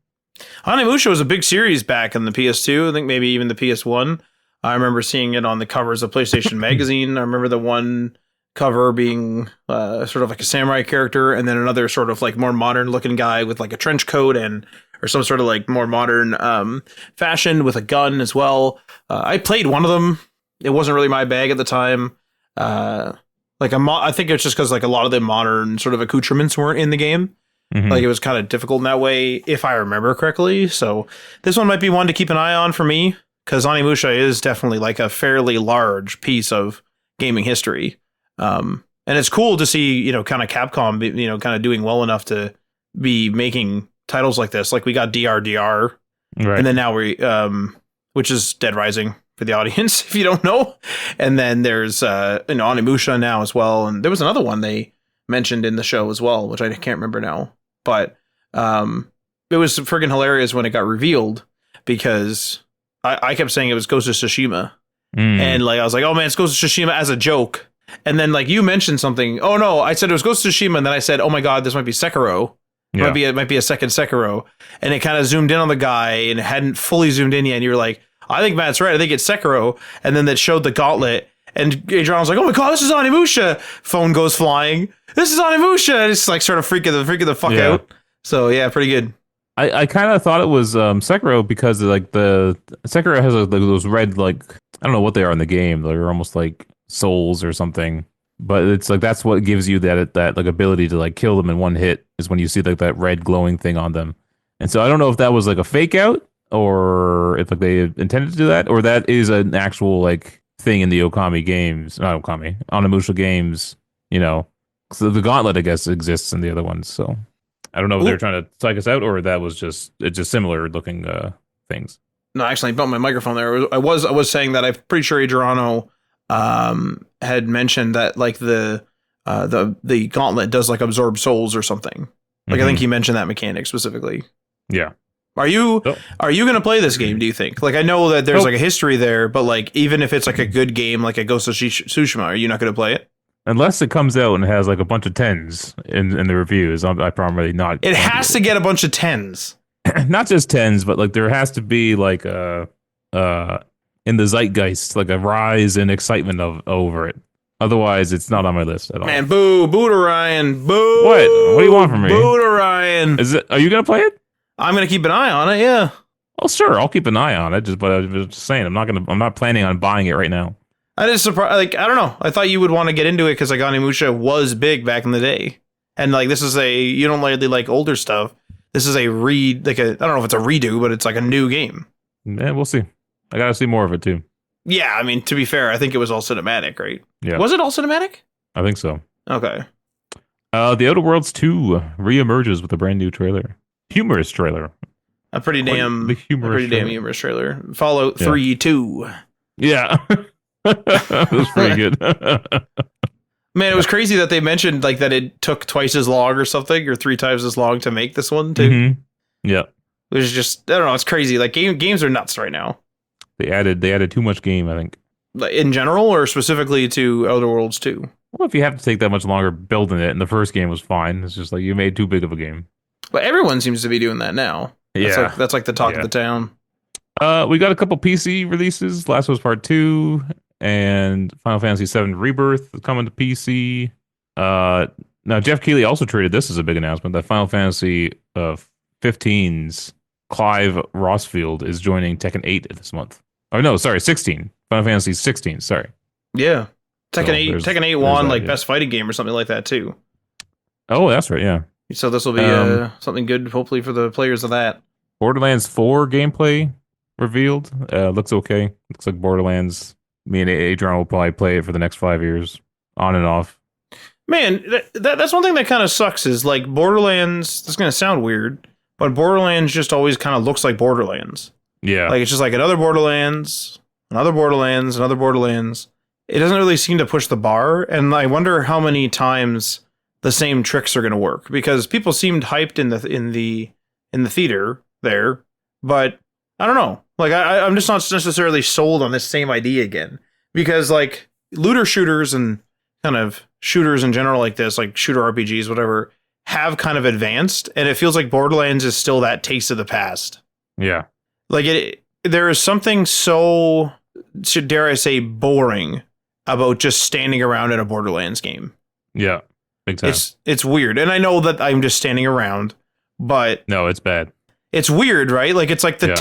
[SPEAKER 2] Onimusha was a big series back in the PS2. I think maybe even the PS1. I remember seeing it on the covers of PlayStation Magazine. I remember the one cover being sort of like a samurai character, and then another sort of like more modern looking guy with like a trench coat or some sort of like more modern fashion with a gun as well. I played one of them. It wasn't really my bag at the time. I think it's just because like a lot of the modern sort of accoutrements weren't in the game.
[SPEAKER 1] Mm-hmm.
[SPEAKER 2] Like it was kind of difficult in that way, if I remember correctly. So this one might be one to keep an eye on for me, because Onimusha is definitely like a fairly large piece of gaming history. And it's cool to see, kind of Capcom, kind of doing well enough to be making titles like this. Like we got DRDR, right. And then now which is Dead Rising for the audience, if you don't know. And then there's Onimusha now as well. And there was another one they mentioned in the show as well, which I can't remember now. But it was friggin' hilarious when it got revealed, because I kept saying it was Ghost of Tsushima. And like I was like, oh man, it's Ghost of Tsushima as a joke. And then like you mentioned something. Oh no, I said it was Ghost of Tsushima, and then I said, oh my god, this might be Sekiro. Yeah. It might be a second Sekiro. And it kind of zoomed in on the guy and it hadn't fully zoomed in yet. And you were like, I think Matt's right. I think it's Sekiro. And then that showed the gauntlet. And Adrian was like, oh my god, this is Onimusha. Phone goes flying. This is Onimusha. And it's like sort of freaking the fuck out. So yeah, pretty good.
[SPEAKER 1] I kind of thought it was Sekiro because like the Sekiro has those red, like, I don't know what they are in the game. They're almost like souls or something. But it's like that's what gives you that like ability to like kill them in one hit, is when you see like that red glowing thing on them. And so I don't know if that was like a fake out, or if like they intended to do that, or that is an actual like thing in the Okami games, not Okami, Onimusha games, So the gauntlet, I guess, exists in the other ones. So I don't know if they're trying to psych us out, or that was just similar looking things.
[SPEAKER 2] No, actually, I bumped my microphone there. I was saying that I'm pretty sure Adriano had mentioned that like the gauntlet does like absorb souls or something. Like I think he mentioned that mechanic specifically.
[SPEAKER 1] Yeah.
[SPEAKER 2] Are you going to play this game, do you think? Like I know that there's like a history there, but like even if it's like a good game like a Ghost of Tsushima, are you not going to play it?
[SPEAKER 1] Unless it comes out and has like a bunch of 10s in the reviews, I probably not.
[SPEAKER 2] It has to get a bunch of 10s.
[SPEAKER 1] Not just 10s, but like there has to be like in the zeitgeist, like a rise in excitement over it. Otherwise, it's not on my list at all.
[SPEAKER 2] Man, boo to Ryan, boo.
[SPEAKER 1] What do you want from me?
[SPEAKER 2] Boo to Ryan.
[SPEAKER 1] Are you gonna play it?
[SPEAKER 2] I'm gonna keep an eye on it. Yeah.
[SPEAKER 1] Oh, sure, I'll keep an eye on it. But I was just saying, I'm not planning on buying it right now.
[SPEAKER 2] I just surprised. Like I don't know. I thought you would want to get into it because like Onimusha was big back in the day, and like this is you don't really like older stuff. This is I don't know if it's a redo, but it's like a new game.
[SPEAKER 1] Yeah, we'll see. I gotta see more of it too.
[SPEAKER 2] Yeah, I mean, to be fair, I think it was all cinematic, right?
[SPEAKER 1] Yeah.
[SPEAKER 2] Was it all cinematic?
[SPEAKER 1] I think so.
[SPEAKER 2] Okay.
[SPEAKER 1] The Outer Worlds 2 reemerges with a brand new trailer. Humorous trailer.
[SPEAKER 2] A pretty damn humorous trailer. Fallout 3 2.
[SPEAKER 1] Yeah. It was pretty good.
[SPEAKER 2] Man, it was crazy that they mentioned like that it took twice as long or something, or 3 times as long to make this one too.
[SPEAKER 1] Mm-hmm. Yeah.
[SPEAKER 2] It was just, I don't know, it's crazy. Like games are nuts right now.
[SPEAKER 1] They added too much game, I think.
[SPEAKER 2] In general, or specifically to Outer Worlds 2?
[SPEAKER 1] Well, if you have to take that much longer building it, and the first game was fine, it's just like you made too big of a game.
[SPEAKER 2] But everyone seems to be doing that now.
[SPEAKER 1] Yeah.
[SPEAKER 2] That's like the talk of the town.
[SPEAKER 1] We got a couple PC releases. Last of Us Part 2 and Final Fantasy VII Rebirth is coming to PC. Now, Jeff Keighley also treated this as a big announcement that Final Fantasy 15's Clive Rossfield is joining Tekken 8 this month. Oh, no, sorry, 16. Final Fantasy 16, sorry.
[SPEAKER 2] Yeah. Tekken 8 won like best fighting game or something like that too.
[SPEAKER 1] Oh, that's right, yeah.
[SPEAKER 2] So this will be something good, hopefully, for the players of that.
[SPEAKER 1] Borderlands 4 gameplay revealed. Looks okay. Looks like Borderlands. Me and Adrian will probably play it for the next 5 years, on and off.
[SPEAKER 2] Man, that's one thing that kind of sucks is like Borderlands. This is going to sound weird, but Borderlands just always kind of looks like Borderlands.
[SPEAKER 1] Yeah.
[SPEAKER 2] Like it's just like another Borderlands, another Borderlands, another Borderlands. It doesn't really seem to push the bar. And I wonder how many times the same tricks are going to work, because people seemed hyped in the theater there, but I don't know. Like I'm just not necessarily sold on this same idea again, because like looter shooters and kind of shooters in general like this, like shooter RPGs, whatever, have kind of advanced, and it feels like Borderlands is still that taste of the past.
[SPEAKER 1] Yeah.
[SPEAKER 2] Like there is something so, dare I say, boring about just standing around in a Borderlands game.
[SPEAKER 1] Yeah. Big time.
[SPEAKER 2] It's weird, and I know that I'm just standing around, but
[SPEAKER 1] no, it's bad.
[SPEAKER 2] It's weird, right? Like it's like the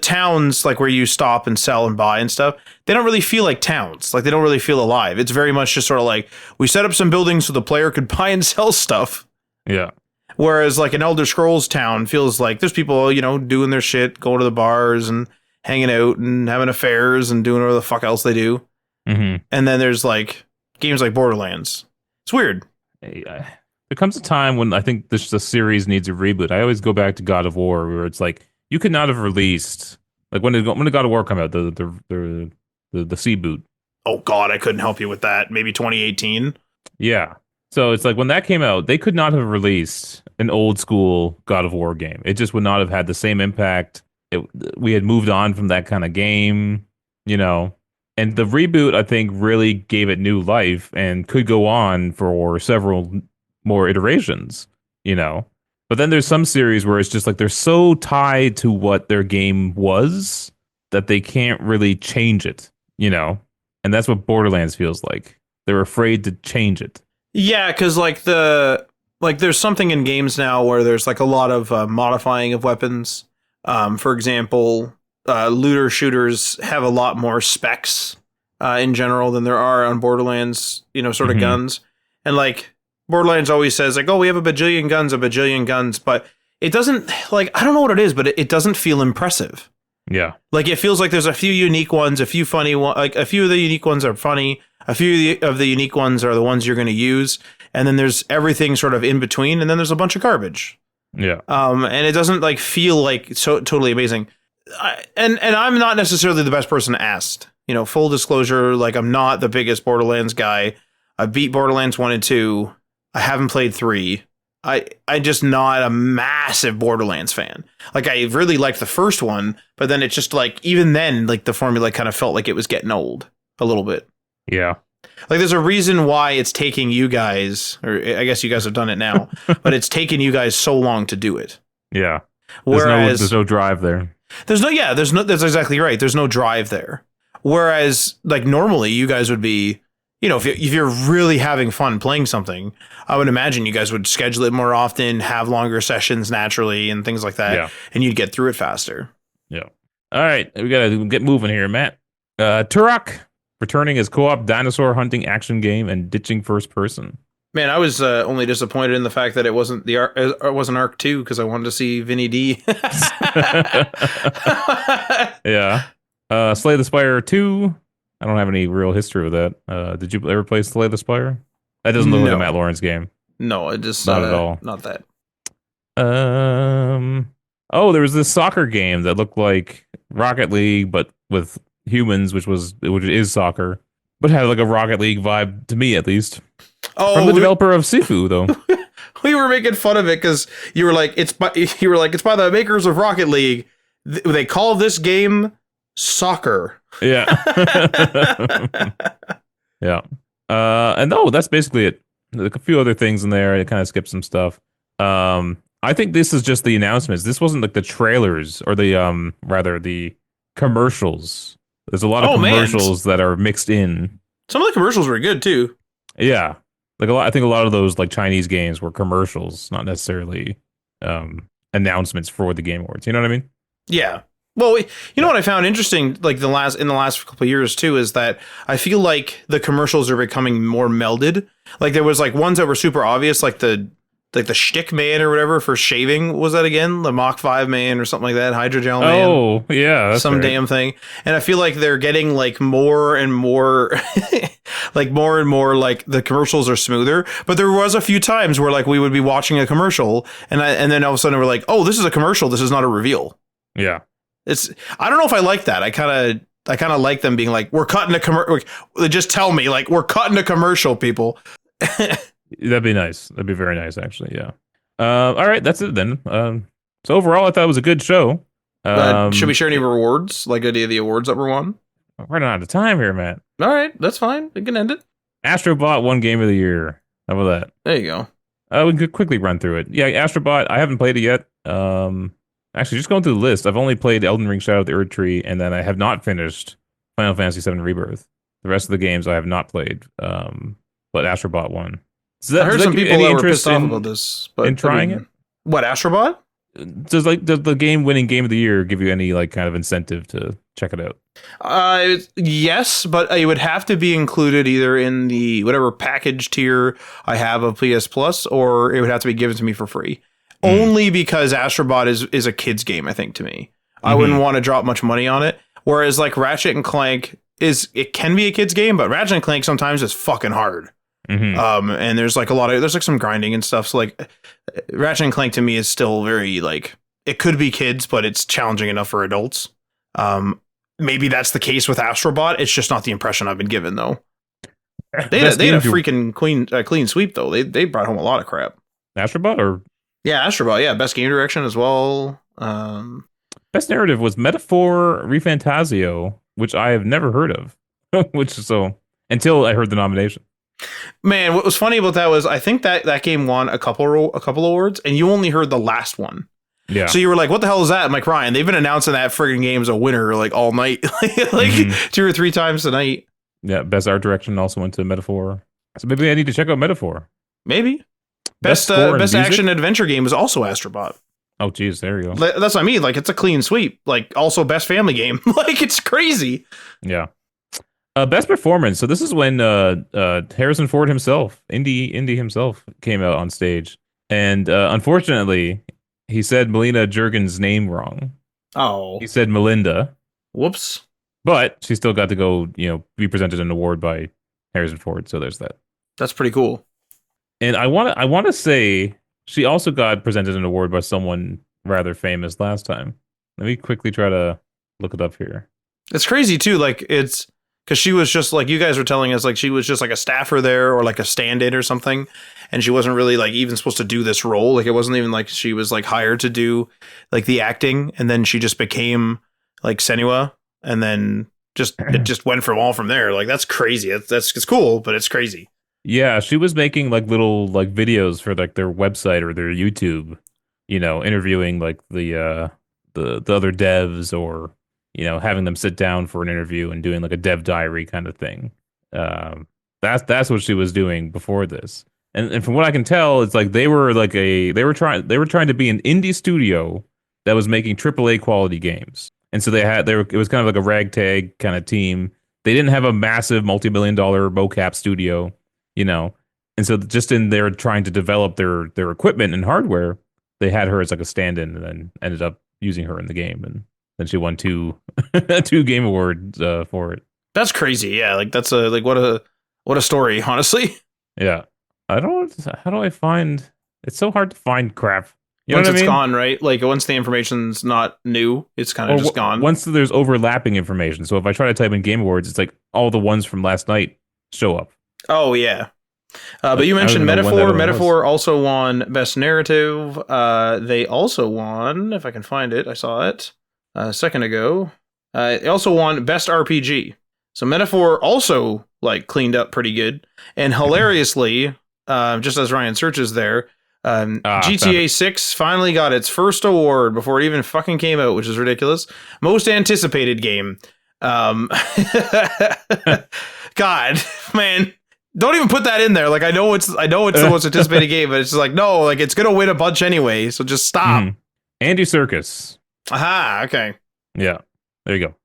[SPEAKER 2] towns like where you stop and sell and buy and stuff. They don't really feel like towns. Like they don't really feel alive. It's very much just sort of like we set up some buildings so the player could buy and sell stuff.
[SPEAKER 1] Yeah.
[SPEAKER 2] Whereas like an Elder Scrolls town feels like there's people, doing their shit, going to the bars and hanging out and having affairs and doing whatever the fuck else they do.
[SPEAKER 1] Mm-hmm.
[SPEAKER 2] And then there's like games like Borderlands. It's weird.
[SPEAKER 1] There comes a time when I think the series needs a reboot. I always go back to God of War, where it's like you could not have released like when did God of War come out? The C boot.
[SPEAKER 2] Oh God, I couldn't help you with that. Maybe 2018.
[SPEAKER 1] Yeah. So it's like when that came out, they could not have released an old school God of War game. It just would not have had the same impact. We had moved on from that kind of game, And the reboot, I think, really gave it new life and could go on for several more iterations, But then there's some series where it's just like they're so tied to what their game was that they can't really change it, And that's what Borderlands feels like. They're afraid to change it.
[SPEAKER 2] Yeah, because there's something in games now where there's like a lot of modifying of weapons. For example, looter shooters have a lot more specs in general than there are on Borderlands, sort of guns. And like Borderlands always says like, oh, we have a bajillion guns, but it doesn't like, I don't know what it is, but it doesn't feel impressive.
[SPEAKER 1] Yeah.
[SPEAKER 2] Like it feels like there's a few unique ones, a few funny ones, like a few of the unique ones are funny. A few of the unique ones are the ones you're going to use. And then there's everything sort of in between. And then there's a bunch of garbage.
[SPEAKER 1] Yeah.
[SPEAKER 2] And it doesn't like feel like so totally amazing. And I'm not necessarily the best person to ask, full disclosure. Like I'm not the biggest Borderlands guy. I beat Borderlands 1 and 2. I haven't played 3. I'm just not a massive Borderlands fan. Like I really liked the first one, but then it's just like, even then, like the formula kind of felt like it was getting old a little bit.
[SPEAKER 1] Yeah.
[SPEAKER 2] Like there's a reason why it's taking you guys, or I guess you guys have done it now, but it's taken you guys so long to do it.
[SPEAKER 1] Yeah.
[SPEAKER 2] Whereas
[SPEAKER 1] there's no drive there.
[SPEAKER 2] That's exactly right. There's no drive there. Whereas like normally you guys would be, if you're really having fun playing something, I would imagine you guys would schedule it more often, have longer sessions naturally and things like that.
[SPEAKER 1] Yeah.
[SPEAKER 2] And you'd get through it faster.
[SPEAKER 1] Yeah. All right. We got to get moving here, Matt. Turok returning as co-op dinosaur hunting action game and ditching first person.
[SPEAKER 2] Man, I was only disappointed in the fact that it wasn't Arc 2 because I wanted to see Vinny D.
[SPEAKER 1] Yeah. Slay the Spire 2. I don't have any real history with that. Did you ever play Slay the Spire? That doesn't look like a Matt Lawrence game.
[SPEAKER 2] No, it just
[SPEAKER 1] not at all.
[SPEAKER 2] Not that.
[SPEAKER 1] Oh, there was this soccer game that looked like Rocket League, but with humans, which is soccer, but had like a Rocket League vibe to me at least.
[SPEAKER 2] Oh,
[SPEAKER 1] from the developer of Sifu, though.
[SPEAKER 2] We were making fun of it because you were like, it's by the makers of Rocket League. They call this game soccer.
[SPEAKER 1] Yeah. Yeah. And no, that's basically it. There's a few other things in there. It kind of skipped some stuff. I think this is just the announcements. This wasn't like the trailers or the rather the commercials. There's a lot of commercials that are mixed in.
[SPEAKER 2] Some of the commercials were good too.
[SPEAKER 1] Yeah. Like I think a lot of those like Chinese games were commercials, not necessarily announcements for the Game Awards. You know what I mean?
[SPEAKER 2] Yeah. Well, what I found interesting, like in the last couple of years too, is that I feel like the commercials are becoming more melded. Like there was like ones that were super obvious, like the shtick man or whatever for shaving. Was that again the Mach 5 man or something like that? Hydrogel man.
[SPEAKER 1] Oh yeah, that's
[SPEAKER 2] some
[SPEAKER 1] right.
[SPEAKER 2] Damn thing. And I feel like they're getting like more and more, like more and more like the commercials are smoother. But there was a few times where like we would be watching a commercial and then all of a sudden we're like, oh, this is a commercial. This is not a reveal.
[SPEAKER 1] Yeah.
[SPEAKER 2] I don't know if I like that. I kind of like them being like, we're cutting a commercial. Just tell me like we're cutting a commercial, people.
[SPEAKER 1] That'd be nice. That'd be very nice, actually. Yeah. All right, that's it then. So overall, I thought it was a good show.
[SPEAKER 2] Should we share any rewards? Like any of the awards that were won?
[SPEAKER 1] We're running out of time here, Matt.
[SPEAKER 2] All right, that's fine. We can end it.
[SPEAKER 1] Astro Bot won Game of the Year. How about that?
[SPEAKER 2] There you go.
[SPEAKER 1] We could quickly run through it. Yeah, Astro Bot. I haven't played it yet. Actually, just going through the list, I've only played Elden Ring: Shadow of the Erd Tree, and then I have not finished Final Fantasy VII Rebirth. The rest of the games I have not played. But Astro Bot won.
[SPEAKER 2] I heard some people that were pissed off about this, but
[SPEAKER 1] in trying it.
[SPEAKER 2] What, Astro Bot?
[SPEAKER 1] Does the game winning Game of the Year give you any like kind of incentive to check it out?
[SPEAKER 2] Yes, but it would have to be included either in the whatever package tier I have of PS Plus, or it would have to be given to me for free. Only because Astro Bot is a kid's game, I think, to me. I wouldn't want to drop much money on it. Whereas like Ratchet and Clank it can be a kid's game, but Ratchet and Clank sometimes is fucking hard. And there's like there's like some grinding and stuff. So like Ratchet and Clank to me is still very like, it could be kids, but it's challenging enough for adults. Maybe that's the case with Astro Bot. It's just not the impression I've been given though. They had a freaking clean sweep though. They brought home a lot of crap.
[SPEAKER 1] Astro Bot or
[SPEAKER 2] Astro Bot, best game direction as well.
[SPEAKER 1] Best narrative was Metaphor Refantasio, which I have never heard of. Until I heard the nomination.
[SPEAKER 2] Man, what was funny about that was I think that game won a couple awards, and you only heard the last one.
[SPEAKER 1] Yeah.
[SPEAKER 2] So you were like, "What the hell is that?" I'm like, Ryan, they've been announcing that friggin' game as a winner like all night, like 2 or 3 times tonight.
[SPEAKER 1] Yeah. Best art direction also went to Metaphor. So maybe I need to check out Metaphor.
[SPEAKER 2] Maybe. Best action adventure game was also Astro Bot.
[SPEAKER 1] Oh, geez, there you go.
[SPEAKER 2] That's what I mean. Like, it's a clean sweep. Like, also best family game. Like, it's crazy.
[SPEAKER 1] Yeah. Best performance. So this is when Harrison Ford himself, Indy himself, came out on stage, and unfortunately, he said Melina Juergen's name wrong.
[SPEAKER 2] Oh.
[SPEAKER 1] He said Melinda.
[SPEAKER 2] Whoops.
[SPEAKER 1] But she still got to go, be presented an award by Harrison Ford. So there's that.
[SPEAKER 2] That's pretty cool.
[SPEAKER 1] And I want to say she also got presented an award by someone rather famous last time. Let me quickly try to look it up here.
[SPEAKER 2] It's crazy too. Like it's because she was just like you guys were telling us, like she was just like a staffer there or like a stand-in or something, and she wasn't really like even supposed to do this role. Like it wasn't even like she was like hired to do like the acting, and then she just became like Senua, and then it just went from there. Like that's crazy. It's cool, but it's crazy.
[SPEAKER 1] Yeah, she was making like little like videos for like their website or their YouTube, interviewing like the other devs or having them sit down for an interview and doing like a dev diary kind of thing. That's what she was doing before this. And from what I can tell, it's like they were trying to be an indie studio that was making AAA quality games. And so it was kind of like a ragtag kind of team. They didn't have a massive multi-million-dollar mocap studio. And so just in there trying to develop their equipment and hardware, they had her as like a stand-in and then ended up using her in the game. And then she won 2 game awards for it.
[SPEAKER 2] That's crazy. Yeah. Like that's what a story, honestly.
[SPEAKER 1] Yeah. How do I find, it's so hard to find crap.
[SPEAKER 2] Once it's gone, right? Like once the information's not new, it's kind of just gone.
[SPEAKER 1] Once there's overlapping information. So if I try to type in game awards, it's like all the ones from last night show up.
[SPEAKER 2] Oh, yeah. But you mentioned Metaphor. Metaphor also won Best Narrative. They also won, if I can find it, I saw it a second ago. They also won Best RPG. So Metaphor also like cleaned up pretty good. And hilariously, just as Ryan searches there, GTA 6 finally got its first award before it even fucking came out, which is ridiculous. Most anticipated game. God, man. Don't even put that in there. Like I know it's the most anticipated game, but it's just like no, like it's gonna win a bunch anyway. So just stop.
[SPEAKER 1] Andy Serkis.
[SPEAKER 2] Aha. Okay.
[SPEAKER 1] Yeah. There you go.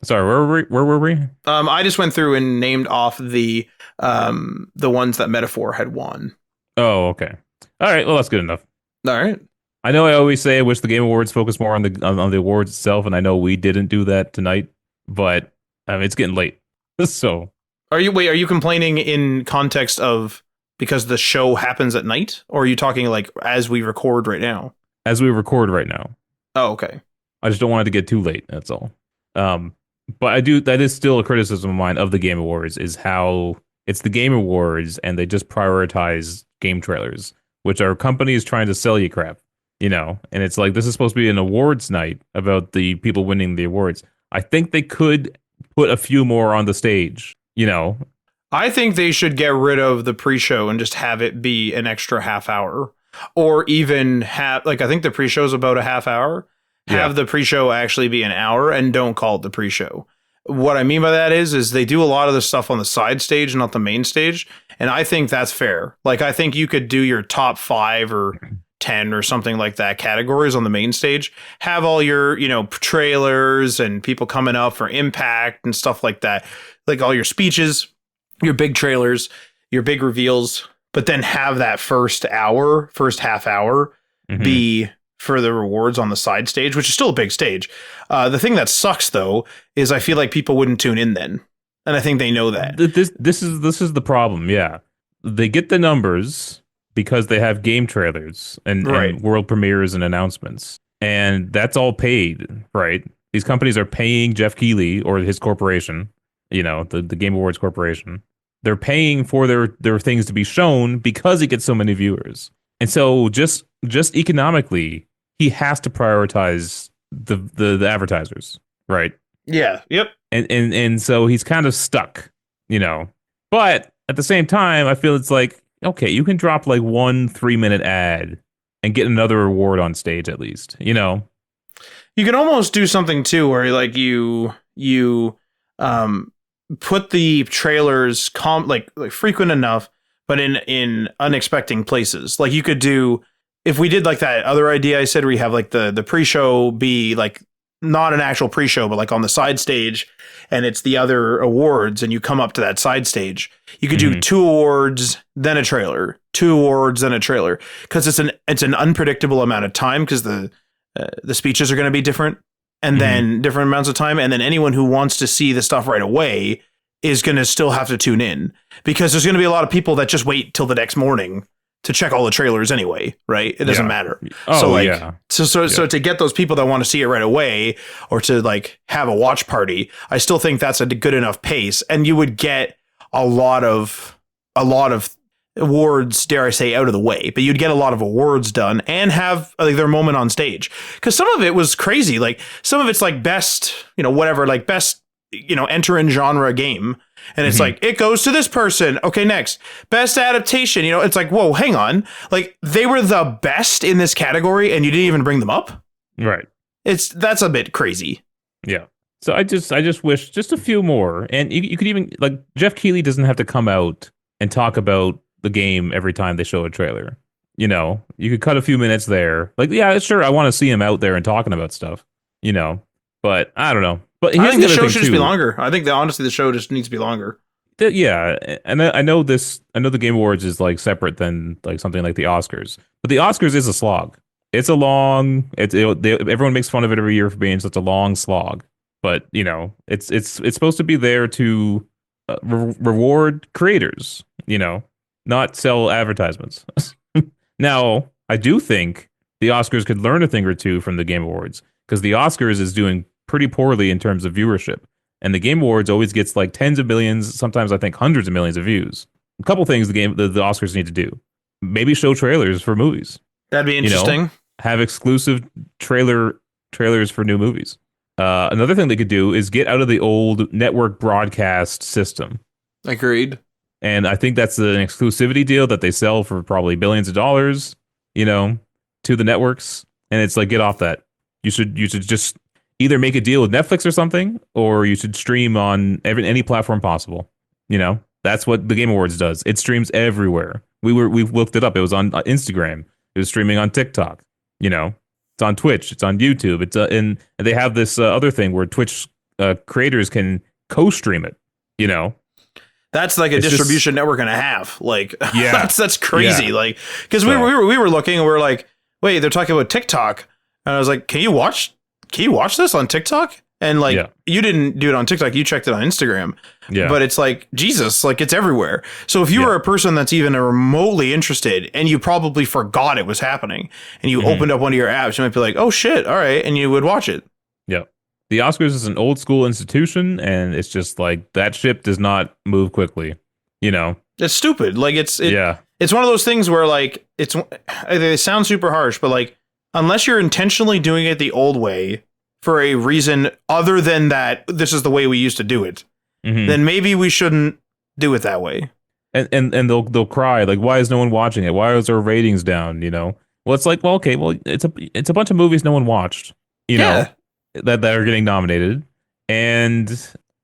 [SPEAKER 1] Sorry. Where were we?
[SPEAKER 2] I just went through and named off the ones that Metaphor had won.
[SPEAKER 1] Oh, okay. All right. Well, that's good enough.
[SPEAKER 2] All right.
[SPEAKER 1] I know I always say I wish the Game Awards focus more on the awards itself, and I know we didn't do that tonight, but it's getting late. So.
[SPEAKER 2] Are you complaining in context of because the show happens at night, or are you talking like as we record right now?
[SPEAKER 1] As we record right now.
[SPEAKER 2] Oh, okay.
[SPEAKER 1] I just don't want it to get too late. That's all. But that is still a criticism of mine of the Game Awards is how it's the Game Awards and they just prioritize game trailers, which are companies trying to sell you crap, and it's like, this is supposed to be an awards night about the people winning the awards. I think they could put a few more on the stage, You know,
[SPEAKER 2] I think they should get rid of the pre-show and just have it be an extra half hour, or even have like I think the pre-show is about a half hour. Have the pre-show actually be an hour and don't call it the pre-show. What I mean by that is they do a lot of the stuff on the side stage, not the main stage, and I think that's fair. Like I think you could do your top 5 or 10 or something like that categories on the main stage. Have all your trailers and people coming up for Impact and stuff like that, like all your speeches, your big trailers, your big reveals, but then have that first half hour be for the rewards on the side stage, which is still a big stage. The thing that sucks though is I feel like people wouldn't tune in then, and I think they know that.
[SPEAKER 1] This is the problem. Yeah, they get the numbers because they have game trailers and world premieres and announcements, and that's all paid, right? These companies are paying Jeff Keighley or his corporation, the Game Awards Corporation. They're paying for their things to be shown because it gets so many viewers. And so just economically, he has to prioritize the advertisers, right?
[SPEAKER 2] Yeah. Yep.
[SPEAKER 1] And so he's kind of stuck, But at the same time, I feel it's like, okay, you can drop like 1 3-minute ad and get another award on stage at least, You
[SPEAKER 2] can almost do something too where like you put the trailers like frequent enough, but in unexpected places. Like you could do, if we did like that other idea I said, where you have like the pre-show be like not an actual pre-show, but like on the side stage, and it's the other awards, and you come up to that side stage. You could do 2 awards, then a trailer, 2 awards, then a trailer, because it's an unpredictable amount of time, because the speeches are going to be different, and then different amounts of time, and then anyone who wants to see the stuff right away is going to still have to tune in, because there's going to be a lot of people that just wait till the next morning to check all the trailers anyway, right? It doesn't matter. So to get those people that want to see it right away, or to like have a watch party, I still think that's a good enough pace, and you would get a lot of awards, dare I say, out of the way, but you'd get a lot of awards done and have like their moment on stage. Because some of it was crazy. Like some of it's like best, best, enter in genre game. And it's like, it goes to this person. Okay, next. Best adaptation. It's like, whoa, hang on. Like they were the best in this category and you didn't even bring them up.
[SPEAKER 1] Right.
[SPEAKER 2] That's a bit crazy.
[SPEAKER 1] Yeah. So I just wish just a few more. And you could even, like, Jeff Keighley doesn't have to come out and talk about the game every time they show a trailer. You could cut a few minutes there. Like, yeah, sure, I want to see him out there and talking about stuff, but I don't know. But
[SPEAKER 2] I think the show should just be longer. I think honestly, the show just needs to be longer.
[SPEAKER 1] Yeah, and I know this. I know the Game Awards is like separate than like something like the Oscars, but the Oscars is a slog. It's a long. Everyone makes fun of it every year for being such a long slog, but it's supposed to be there to reward creators. Not sell advertisements. Now, I do think the Oscars could learn a thing or two from the Game Awards, because the Oscars is doing pretty poorly in terms of viewership. And the Game Awards always gets like tens of millions, sometimes I think hundreds of millions of views. A couple things the Oscars need to do. Maybe show trailers for movies.
[SPEAKER 2] That'd be interesting.
[SPEAKER 1] Have exclusive trailers for new movies. Another thing they could do is get out of the old network broadcast system.
[SPEAKER 2] Agreed.
[SPEAKER 1] And I think that's an exclusivity deal that they sell for probably billions of dollars, to the networks. And it's like, get off that. You should just either make a deal with Netflix or something, or you should stream on any platform possible. That's what the Game Awards does. It streams everywhere. We've looked it up. It was on Instagram. It was streaming on TikTok. It's on Twitch. It's on YouTube. It's and they have this other thing where Twitch creators can co-stream it.
[SPEAKER 2] That's like a distribution network and a half. Like,
[SPEAKER 1] yeah,
[SPEAKER 2] that's crazy. Yeah. Like, because we were looking and we were like, wait, they're talking about TikTok, and I was like, can you watch this on TikTok? And like, you didn't do it on TikTok, you checked it on Instagram. Yeah. But it's like, Jesus, like it's everywhere. So if you were a person that's even remotely interested and you probably forgot it was happening and you opened up one of your apps, you might be like, oh shit, all right, and you would watch it.
[SPEAKER 1] Yeah. The Oscars is an old school institution, and it's just like that ship does not move quickly.
[SPEAKER 2] It's stupid. Like it's one of those things where like they sound super harsh, but like unless you're intentionally doing it the old way for a reason other than that this is the way we used to do it, then maybe we shouldn't do it that way.
[SPEAKER 1] And they'll cry like, why is no one watching it? Why is our ratings down? Well, it's like, well, okay, well, it's a bunch of movies no one watched, that are getting nominated, and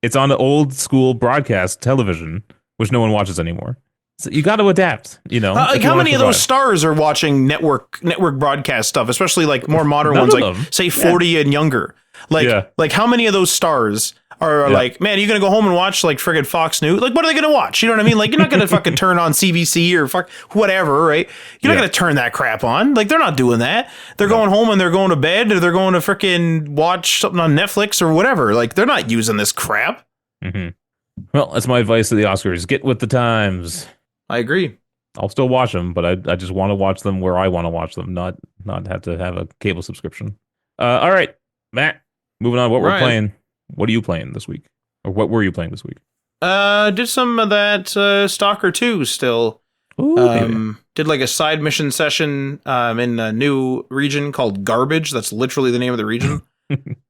[SPEAKER 1] it's on the old school broadcast television, which no one watches anymore. So you got to adapt,
[SPEAKER 2] like how many of those stars are watching network broadcast stuff, especially like more modern
[SPEAKER 1] None
[SPEAKER 2] ones,
[SPEAKER 1] of
[SPEAKER 2] like
[SPEAKER 1] them.
[SPEAKER 2] say 40 and younger. Like how many of those stars are like, man, you're gonna go home and watch like friggin' Fox News? Like, what are they gonna watch? You know what I mean? Like, you're not gonna fucking turn on CBC or fuck whatever, right? You're not gonna turn that crap on. Like, they're not doing that. They're going home and they're going to bed, or they're going to freaking watch something on Netflix or whatever. Like, they're not using this crap.
[SPEAKER 1] Mm-hmm. Well, that's my advice to the Oscars: get with the times.
[SPEAKER 2] I agree.
[SPEAKER 1] I'll still watch them, but I just want to watch them where I want to watch them, not have to have a cable subscription. All right, Matt. Moving on, what we're playing. What are you playing this week? Or what were you playing this week?
[SPEAKER 2] Did some of that Stalker 2 still.
[SPEAKER 1] Ooh,
[SPEAKER 2] did like a side mission session in a new region called Garbage. That's literally the name of the region.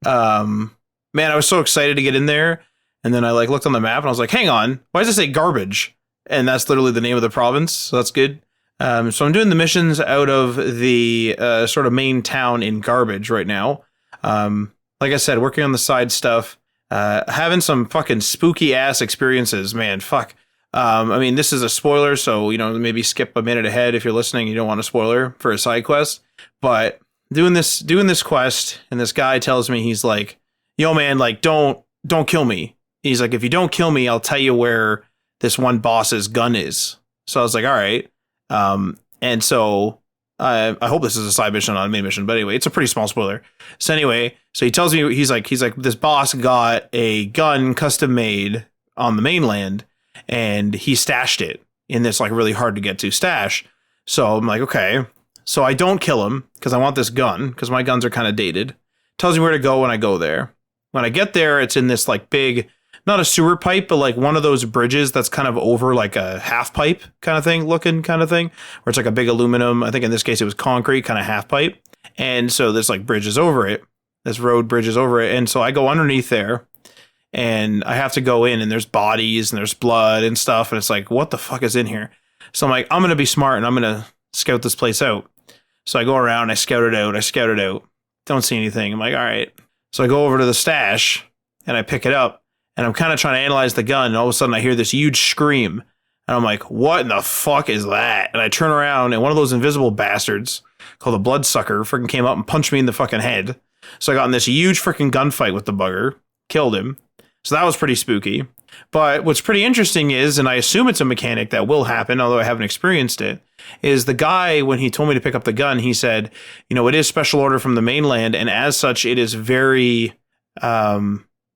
[SPEAKER 2] Man, I was so excited to get in there. And then I like looked on the map and I was like, hang on, why does it say Garbage? And that's literally the name of the province. So that's good. So I'm doing the missions out of the sort of main town in Garbage right now. Like I said, working on the side stuff, having some fucking spooky ass experiences, man. Fuck. I mean, this is a spoiler, so, maybe skip a minute ahead if you're listening. You don't want a spoiler for a side quest. But doing this quest, and this guy tells me, he's like, yo, man, like, don't kill me. He's like, if you don't kill me, I'll tell you where this one boss's gun is. So I was like, all right. And so I hope this is a side mission, not a main mission, but anyway, it's a pretty small spoiler. So anyway, so he tells me, he's like, this boss got a gun custom made on the mainland, and he stashed it in this like really hard to get to stash. So I'm like, okay. So I don't kill him because I want this gun, because my guns are kind of dated. Tells me where to go when I go there. When I get there, it's in this like big, not a sewer pipe, but like one of those bridges that's kind of over like a half pipe kind of thing, looking kind of thing, where it's like a big aluminum. I think in this case it was concrete, kind of half pipe. And so there's like bridges over it. This road bridges over it. And so I go underneath there, and I have to go in, and there's bodies and there's blood and stuff. And it's like, what the fuck is in here? So I'm like, I'm going to be smart, and I'm going to scout this place out. So I go around, I scout it out. Don't see anything. I'm like, all right. So I go over to the stash and I pick it up. And I'm kind of trying to analyze the gun, and all of a sudden I hear this huge scream. And I'm like, what in the fuck is that? And I turn around, and one of those invisible bastards called a bloodsucker freaking came up and punched me in the fucking head. So I got in this huge freaking gunfight with the bugger, killed him. So that was pretty spooky. But what's pretty interesting is, and I assume it's a mechanic that will happen, although I haven't experienced it, is the guy, when he told me to pick up the gun, he said, it is special order from the mainland, and as such, it is very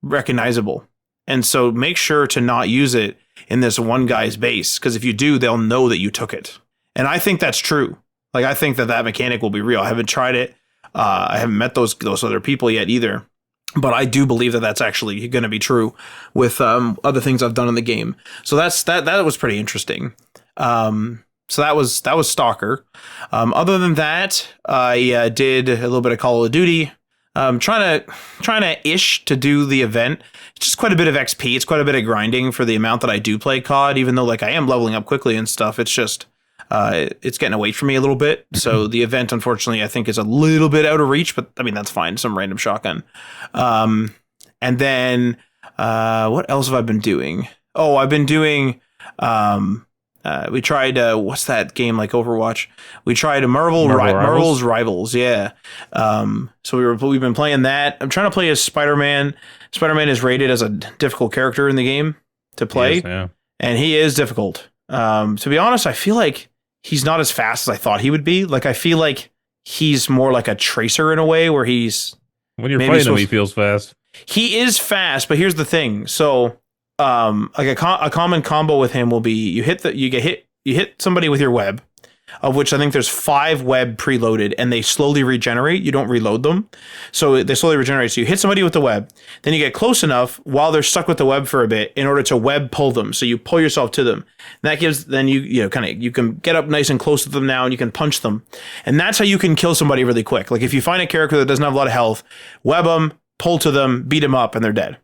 [SPEAKER 2] recognizable. And so make sure to not use it in this one guy's base, because if you do, they'll know that you took it. And I think that's true. Like, I think that mechanic will be real. I haven't tried it. I haven't met those other people yet either. But I do believe that that's actually going to be true with other things I've done in the game. So that was pretty interesting. So that was Stalker. Other than that, I did a little bit of Call of Duty. Trying to do the event. It's just quite a bit of XP. It's quite a bit of grinding for the amount that I do play COD, even though like I am leveling up quickly and stuff. It's just it's getting away from me a little bit. So the event, unfortunately, I think is a little bit out of reach, but I mean, that's fine. Some random shotgun. And then what else have I been doing? Oh, I've been doing we tried what's that game like Overwatch? We tried Marvel's Rivals, yeah. So we've been playing that. I'm trying to play as Spider-Man. Spider-Man is rated as a difficult character in the game to play,
[SPEAKER 1] yeah.
[SPEAKER 2] And he is difficult. To be honest, I feel like he's not as fast as I thought he would be. Like I feel like he's more like a tracer in a way, where he's
[SPEAKER 1] when you're playing him, he feels fast.
[SPEAKER 2] He is fast, but here's the thing. So like a common combo with him will be you hit somebody with your web, of which I think there's 5 web preloaded, and they slowly regenerate. You don't reload them. So they slowly regenerate. So you hit somebody with the web, then you get close enough while they're stuck with the web for a bit in order to web pull them. So you pull yourself to them. And that gives, then you can get up nice and close to them now, and you can punch them. And that's how you can kill somebody really quick. Like if you find a character that doesn't have a lot of health, web them, pull to them, beat them up, and they're dead.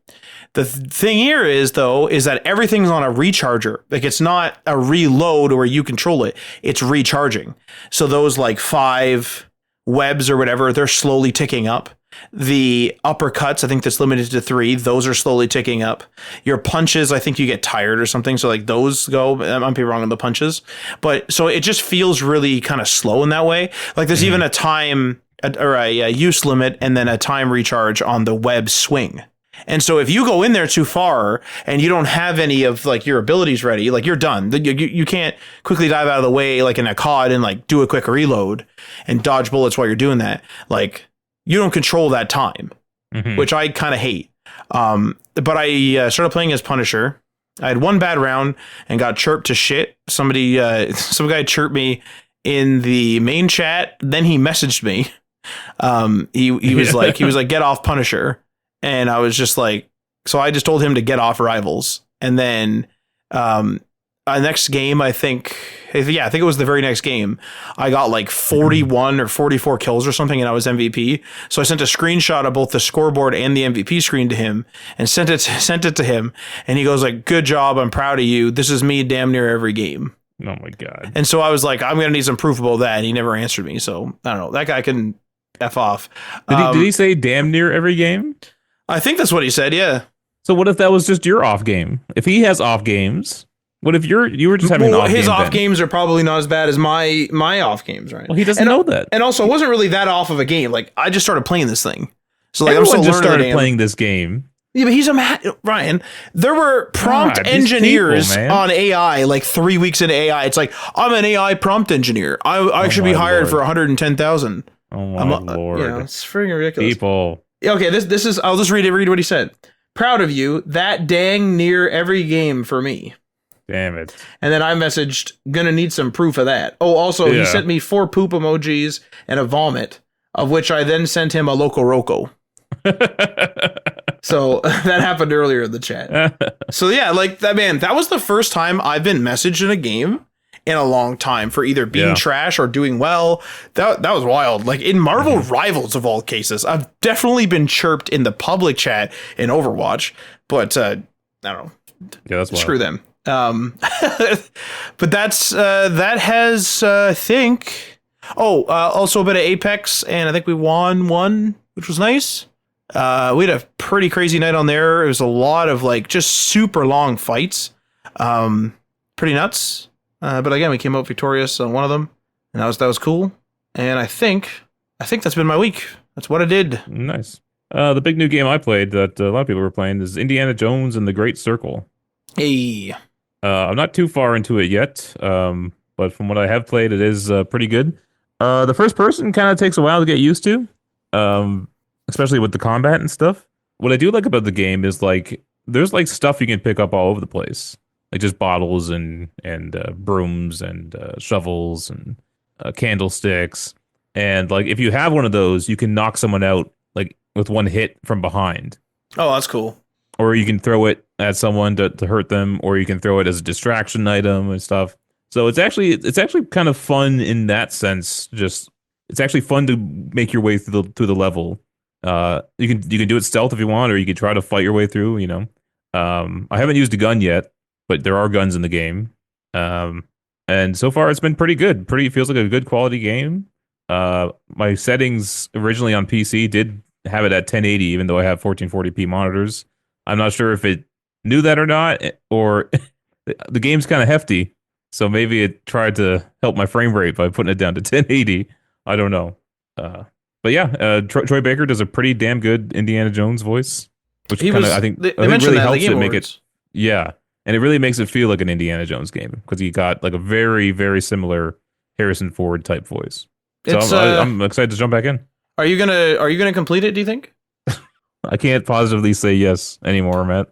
[SPEAKER 2] The thing here is that everything's on a recharger. Like, it's not a reload where you control it. It's recharging. So those like 5 webs or whatever, they're slowly ticking up. The uppercuts, I think that's limited to 3. Those are slowly ticking up. Your punches, I think you get tired or something. So like those go, I might be wrong on the punches. But so it just feels really kind of slow in that way. Like there's even a time or a use limit and then a time recharge on the web swing. And so if you go in there too far and you don't have any of like your abilities ready, like you're done. You can't quickly dive out of the way like in a COD and like do a quick reload and dodge bullets while you're doing that. Like you don't control that time, which I kind of hate. But I started playing as Punisher. I had one bad round and got chirped to shit. Some guy chirped me in the main chat. Then he messaged me. He was like, get off Punisher. And I was just like, so I just told him to get off Rivals. And then next game, I think it was the very next game, I got like 41 or 44 kills or something, and I was MVP. So I sent a screenshot of both the scoreboard and the MVP screen to him and sent it to him. And he goes like, good job. I'm proud of you. This is me damn near every game.
[SPEAKER 1] Oh my God.
[SPEAKER 2] And so I was like, I'm going to need some proof about that. And he never answered me. So I don't know. That guy can F off.
[SPEAKER 1] Did he say damn near every game?
[SPEAKER 2] I think that's what he said. Yeah.
[SPEAKER 1] So what if that was just your off game? If he has off games, what if you were just having an off game?
[SPEAKER 2] His off games are probably not as bad as my off games, right?
[SPEAKER 1] Well, he doesn't know that.
[SPEAKER 2] And also, it wasn't really that off of a game. Like I just started playing this thing. So like
[SPEAKER 1] Everyone just started playing this game.
[SPEAKER 2] Yeah, but he's Ryan. There were prompt engineers on AI like 3 weeks into AI. It's like, I'm an AI prompt engineer. I should be hired for 110,000.
[SPEAKER 1] Oh my Lord.
[SPEAKER 2] It's freaking ridiculous.
[SPEAKER 1] People.
[SPEAKER 2] Okay, this is, I'll just read what he said. Proud of you. That dang near every game for me.
[SPEAKER 1] Damn it.
[SPEAKER 2] And then I messaged, gonna need some proof of that. Oh, also, he sent me 4 poop emojis and a vomit, of which I then sent him a Loco Roco. So that happened earlier in the chat. So yeah, like that, man, that was the first time I've been messaged in a game in a long time for either being trash or doing well. That was wild. Like in Marvel Rivals of all cases, I've definitely been chirped in the public chat in Overwatch, but I don't know.
[SPEAKER 1] Yeah, that's wild.
[SPEAKER 2] Screw them. But that has I think also a bit of Apex, and I think we won one, which was nice. We had a pretty crazy night on there. It was a lot of like just super long fights. Pretty nuts. But again, we came out victorious on one of them, and that was cool. And I think that's been my week. That's what I did.
[SPEAKER 1] Nice. The big new game I played that a lot of people were playing is Indiana Jones and the Great Circle.
[SPEAKER 2] Hey.
[SPEAKER 1] I'm not too far into it yet, but from what I have played, it is pretty good. The first person kind of takes a while to get used to, especially with the combat and stuff. What I do like about the game is like there's like stuff you can pick up all over the place, like just bottles and brooms and shovels and candlesticks, and like if you have one of those, you can knock someone out like with one hit from behind.
[SPEAKER 2] Oh, that's cool.
[SPEAKER 1] Or you can throw it at someone to hurt them, or you can throw it as a distraction item and stuff. So it's actually kind of fun in that sense. Just it's actually fun to make your way through the level. You can do it stealth if you want, or you can try to fight your way through. You know, I haven't used a gun yet, but there are guns in the game. And so far it's been pretty good. It feels like a good quality game. My settings originally on PC did have it at 1080, even though I have 1440p monitors. I'm not sure if it knew that or not, or the game's kind of hefty, so maybe it tried to help my frame rate by putting it down to 1080. I don't know. But yeah, Troy Baker does a pretty damn good Indiana Jones voice, which I think really helps it make it. Yeah, and it really makes it feel like an Indiana Jones game because he got like a very, very similar Harrison Ford type voice. So I'm excited to jump back in.
[SPEAKER 2] Are you gonna complete it, do you think?
[SPEAKER 1] I can't positively say yes anymore, Matt.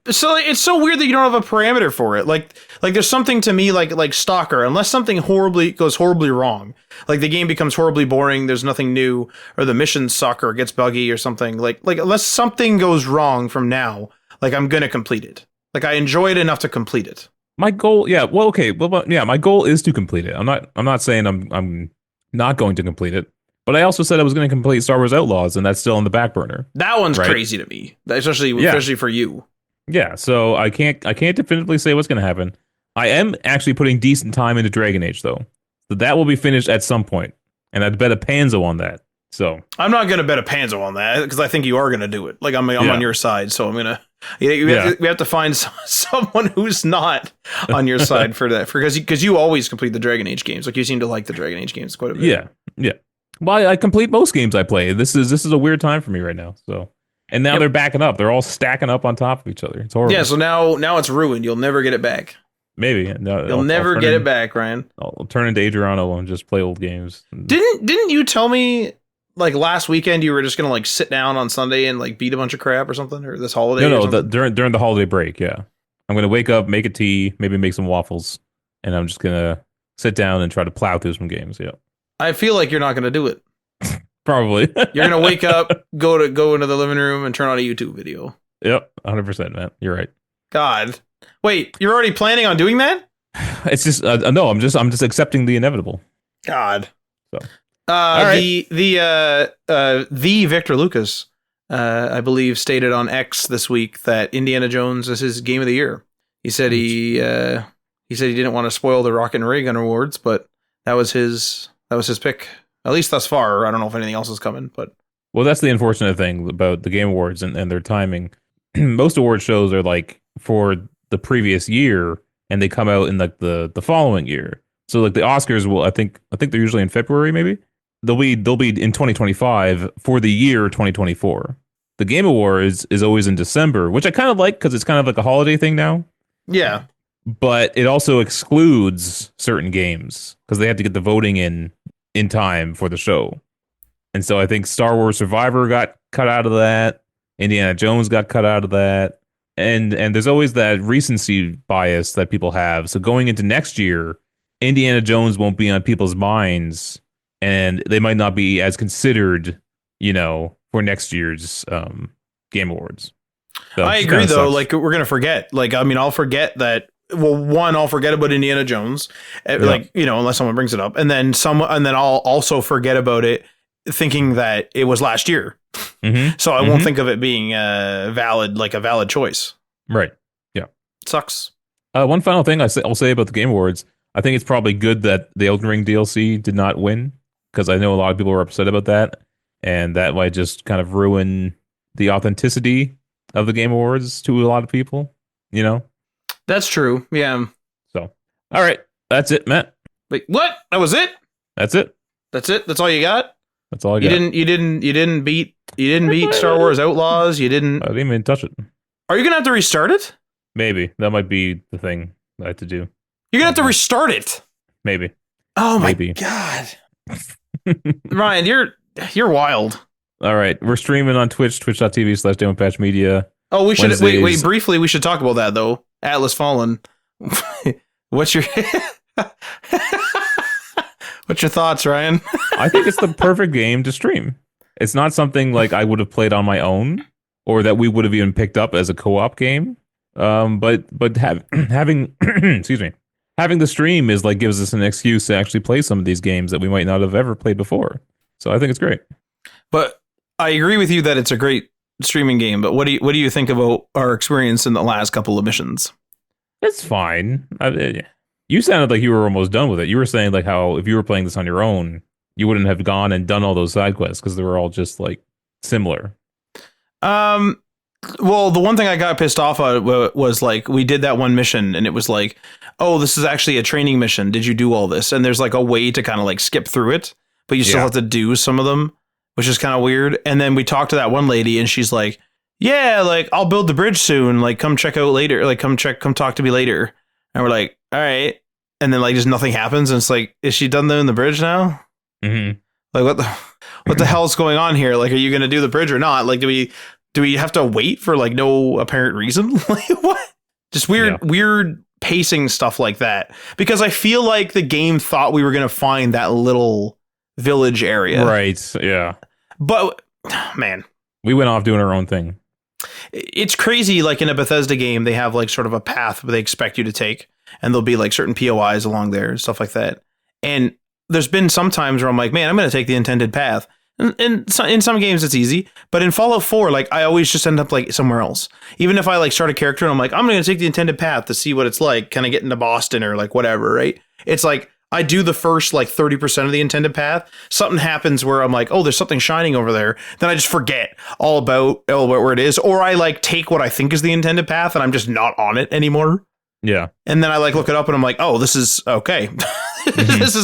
[SPEAKER 2] So it's so weird that you don't have a parameter for it. Like there's something to me like Stalker, unless something goes horribly wrong, like the game becomes horribly boring, there's nothing new, or the missions suck or gets buggy or something. Like unless something goes wrong from now, like I'm gonna complete it. Like I enjoy it enough to complete it.
[SPEAKER 1] My goal, my goal is to complete it. I'm not saying I'm not going to complete it. But I also said I was going to complete Star Wars Outlaws, and that's still on the back burner.
[SPEAKER 2] That one's
[SPEAKER 1] right?
[SPEAKER 2] crazy to me, especially for you.
[SPEAKER 1] Yeah, so I can't definitively say what's going to happen. I am actually putting decent time into Dragon Age though, so that will be finished at some point, and I'd bet a Panzo on that. So
[SPEAKER 2] I'm not going to bet a Panzo on that because I think you are going to do it. Like I'm on your side, so I'm gonna. We have to find someone who's not on your side for that, because you always complete the Dragon Age games. Like you seem to like the Dragon Age games quite a bit.
[SPEAKER 1] Yeah. Well, I complete most games I play. This is a weird time for me right now. So, and now they're backing up. They're all stacking up on top of each other. It's horrible.
[SPEAKER 2] Yeah. So now it's ruined. You'll never get it back.
[SPEAKER 1] Maybe
[SPEAKER 2] you'll never get it back, Ryan.
[SPEAKER 1] I'll turn into Adriano and just play old games.
[SPEAKER 2] Didn't you tell me like last weekend you were just gonna like sit down on Sunday and like beat a bunch of crap or something, or this holiday?
[SPEAKER 1] No, during the holiday break. Yeah, I'm gonna wake up, make a tea, maybe make some waffles, and I'm just gonna sit down and try to plow through some games. Yeah.
[SPEAKER 2] I feel like you're not gonna do it.
[SPEAKER 1] Probably.
[SPEAKER 2] You're gonna wake up, go into the living room, and turn on a YouTube video.
[SPEAKER 1] Yep, 100%, man. You're right.
[SPEAKER 2] God, wait, you're already planning on doing that?
[SPEAKER 1] It's just no. I'm just accepting the inevitable.
[SPEAKER 2] God.
[SPEAKER 1] So.
[SPEAKER 2] The Victor Lucas, I believe, stated on X this week that Indiana Jones is his game of the year. He said he didn't want to spoil the Rocket and Ray Gun Awards, but that was his pick, at least thus far. I don't know if anything else is coming, but
[SPEAKER 1] well, that's the unfortunate thing about the Game Awards and their timing. Most award shows are like for the previous year, and they come out in like the following year. So like the Oscars will, I think they're usually in February, maybe. They'll be in 2025 for the year 2024. The Game Awards is always in December, which I kind of like because it's kind of like a holiday thing now.
[SPEAKER 2] Yeah.
[SPEAKER 1] But it also excludes certain games because they have to get the voting in time for the show. And so I think Star Wars Survivor got cut out of that. Indiana Jones got cut out of that. And there's always that recency bias that people have. So going into next year, Indiana Jones won't be on people's minds, and they might not be as considered, for next year's Game Awards. So
[SPEAKER 2] I agree, though. Like, we're going to forget. Like, I mean, I'll forget that. Well, one, I'll forget about Indiana Jones, like, unless someone brings it up. And then I'll also forget about it thinking that it was last year.
[SPEAKER 1] Mm-hmm.
[SPEAKER 2] So I won't think of it being a valid choice.
[SPEAKER 1] Right. Yeah.
[SPEAKER 2] It sucks.
[SPEAKER 1] One final thing I'll say about the Game Awards. I think it's probably good that the Elden Ring DLC did not win, because I know a lot of people were upset about that, and that might just kind of ruin the authenticity of the Game Awards to a lot of people,
[SPEAKER 2] That's true. Yeah.
[SPEAKER 1] So, all right. That's it, Matt.
[SPEAKER 2] Wait, what? That was it?
[SPEAKER 1] That's it.
[SPEAKER 2] That's it? That's all you got?
[SPEAKER 1] That's all I got.
[SPEAKER 2] You didn't beat Star Wars Outlaws? I didn't
[SPEAKER 1] even touch it.
[SPEAKER 2] Are you going to have to restart it?
[SPEAKER 1] Maybe. That might be the thing I have to do.
[SPEAKER 2] You're going to have to restart it.
[SPEAKER 1] Maybe.
[SPEAKER 2] Oh my God. Ryan, you're wild.
[SPEAKER 1] All right. We're streaming on Twitch, twitch.tv/DemonPatchMedia.
[SPEAKER 2] Oh, we should wait briefly. We should talk about that though. Atlas Fallen. What's your thoughts, Ryan?
[SPEAKER 1] I think it's the perfect game to stream. It's not something like I would have played on my own, or that we would have even picked up as a co-op game. But having excuse me, having the stream is like gives us an excuse to actually play some of these games that we might not have ever played before. So I think it's great. But
[SPEAKER 2] I agree with you that it's a great streaming game. But what do you think about our experience in the last couple of missions?
[SPEAKER 1] It's fine. You sounded like you were almost done with it. You were saying like how if you were playing this on your own, you wouldn't have gone and done all those side quests because they were all just like similar.
[SPEAKER 2] Well, the one thing I got pissed off at was like we did that one mission and it was like, oh, this is actually a training mission. Did you do all this? And there's like a way to kind of like skip through it, but you still have to do some of them, which is kind of weird. And then we talked to that one lady and she's like, yeah, like I'll build the bridge soon. Like come check out later. Like come talk to me later. And we're like, all right. And then like just nothing happens. And it's like, is she done doing the bridge now?
[SPEAKER 1] Mm-hmm.
[SPEAKER 2] Like what the hell's going on here? Like, are you going to do the bridge or not? Like, do we have to wait for like no apparent reason? Like what? Just weird pacing stuff like that. Because I feel like the game thought we were going to find that little village area.
[SPEAKER 1] Right. Yeah.
[SPEAKER 2] But man,
[SPEAKER 1] we went off doing our own thing.
[SPEAKER 2] It's crazy. Like in a Bethesda game, they have like sort of a path they expect you to take, and there'll be like certain POIs along there and stuff like that. And there's been some times where I'm like, man, I'm going to take the intended path. And in some games it's easy, but in Fallout 4, like I always just end up like somewhere else. Even if I like start a character and I'm like, I'm going to take the intended path to see what it's like, kind of get into Boston or like whatever, right? It's like I do the first like 30% of the intended path. Something happens where I'm like, oh, there's something shining over there. Then I just forget all about where it is, or I like take what I think is the intended path and I'm just not on it anymore.
[SPEAKER 1] Yeah.
[SPEAKER 2] And then I like look it up and I'm like, oh, this is okay. This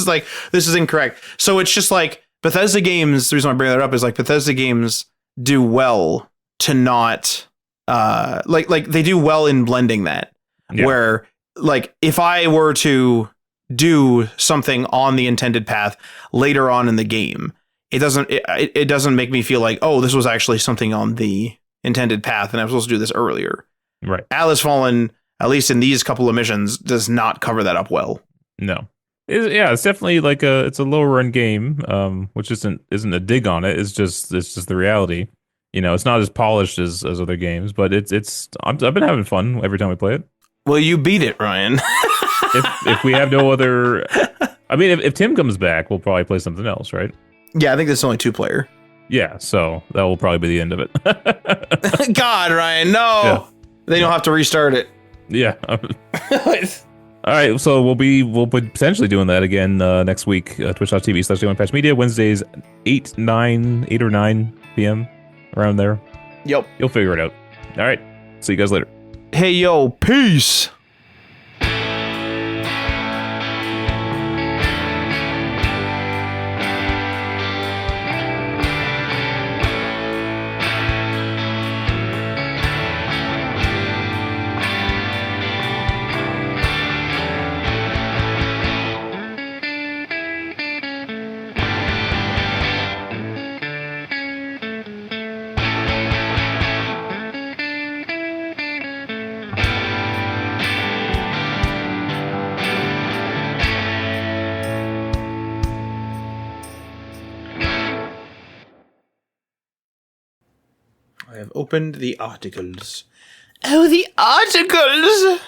[SPEAKER 2] is incorrect. So it's just like Bethesda games. The reason I bring that up is like Bethesda games do well to not like they do well in blending that. Yeah. Where like if I were to do something on the intended path later on in the game, it doesn't make me feel like, oh, this was actually something on the intended path and I was supposed to do this earlier.
[SPEAKER 1] Right.
[SPEAKER 2] Atlas Fallen, at least in these couple of missions, does not cover that up well.
[SPEAKER 1] No. It's definitely like it's a lower run game, which isn't a dig on it. It's just the reality. You know, it's not as polished as other games, but I've been having fun every time I play it.
[SPEAKER 2] Well, you beat it, Ryan.
[SPEAKER 1] if we have no other, I mean, if Tim comes back, we'll probably play something else, right?
[SPEAKER 2] Yeah, I think that's only 2-player.
[SPEAKER 1] Yeah, so that will probably be the end of it.
[SPEAKER 2] God, Ryan, no. Yeah. They don't have to restart it.
[SPEAKER 1] Yeah. All right, so we'll be potentially doing that again next week. Twitch.tv/DayOnePatchMedia, Wednesdays 8 or 9 p.m. around there.
[SPEAKER 2] Yep.
[SPEAKER 1] You'll figure it out. All right. See you guys later.
[SPEAKER 2] Hey, yo, peace. I have opened the articles. Oh, the articles!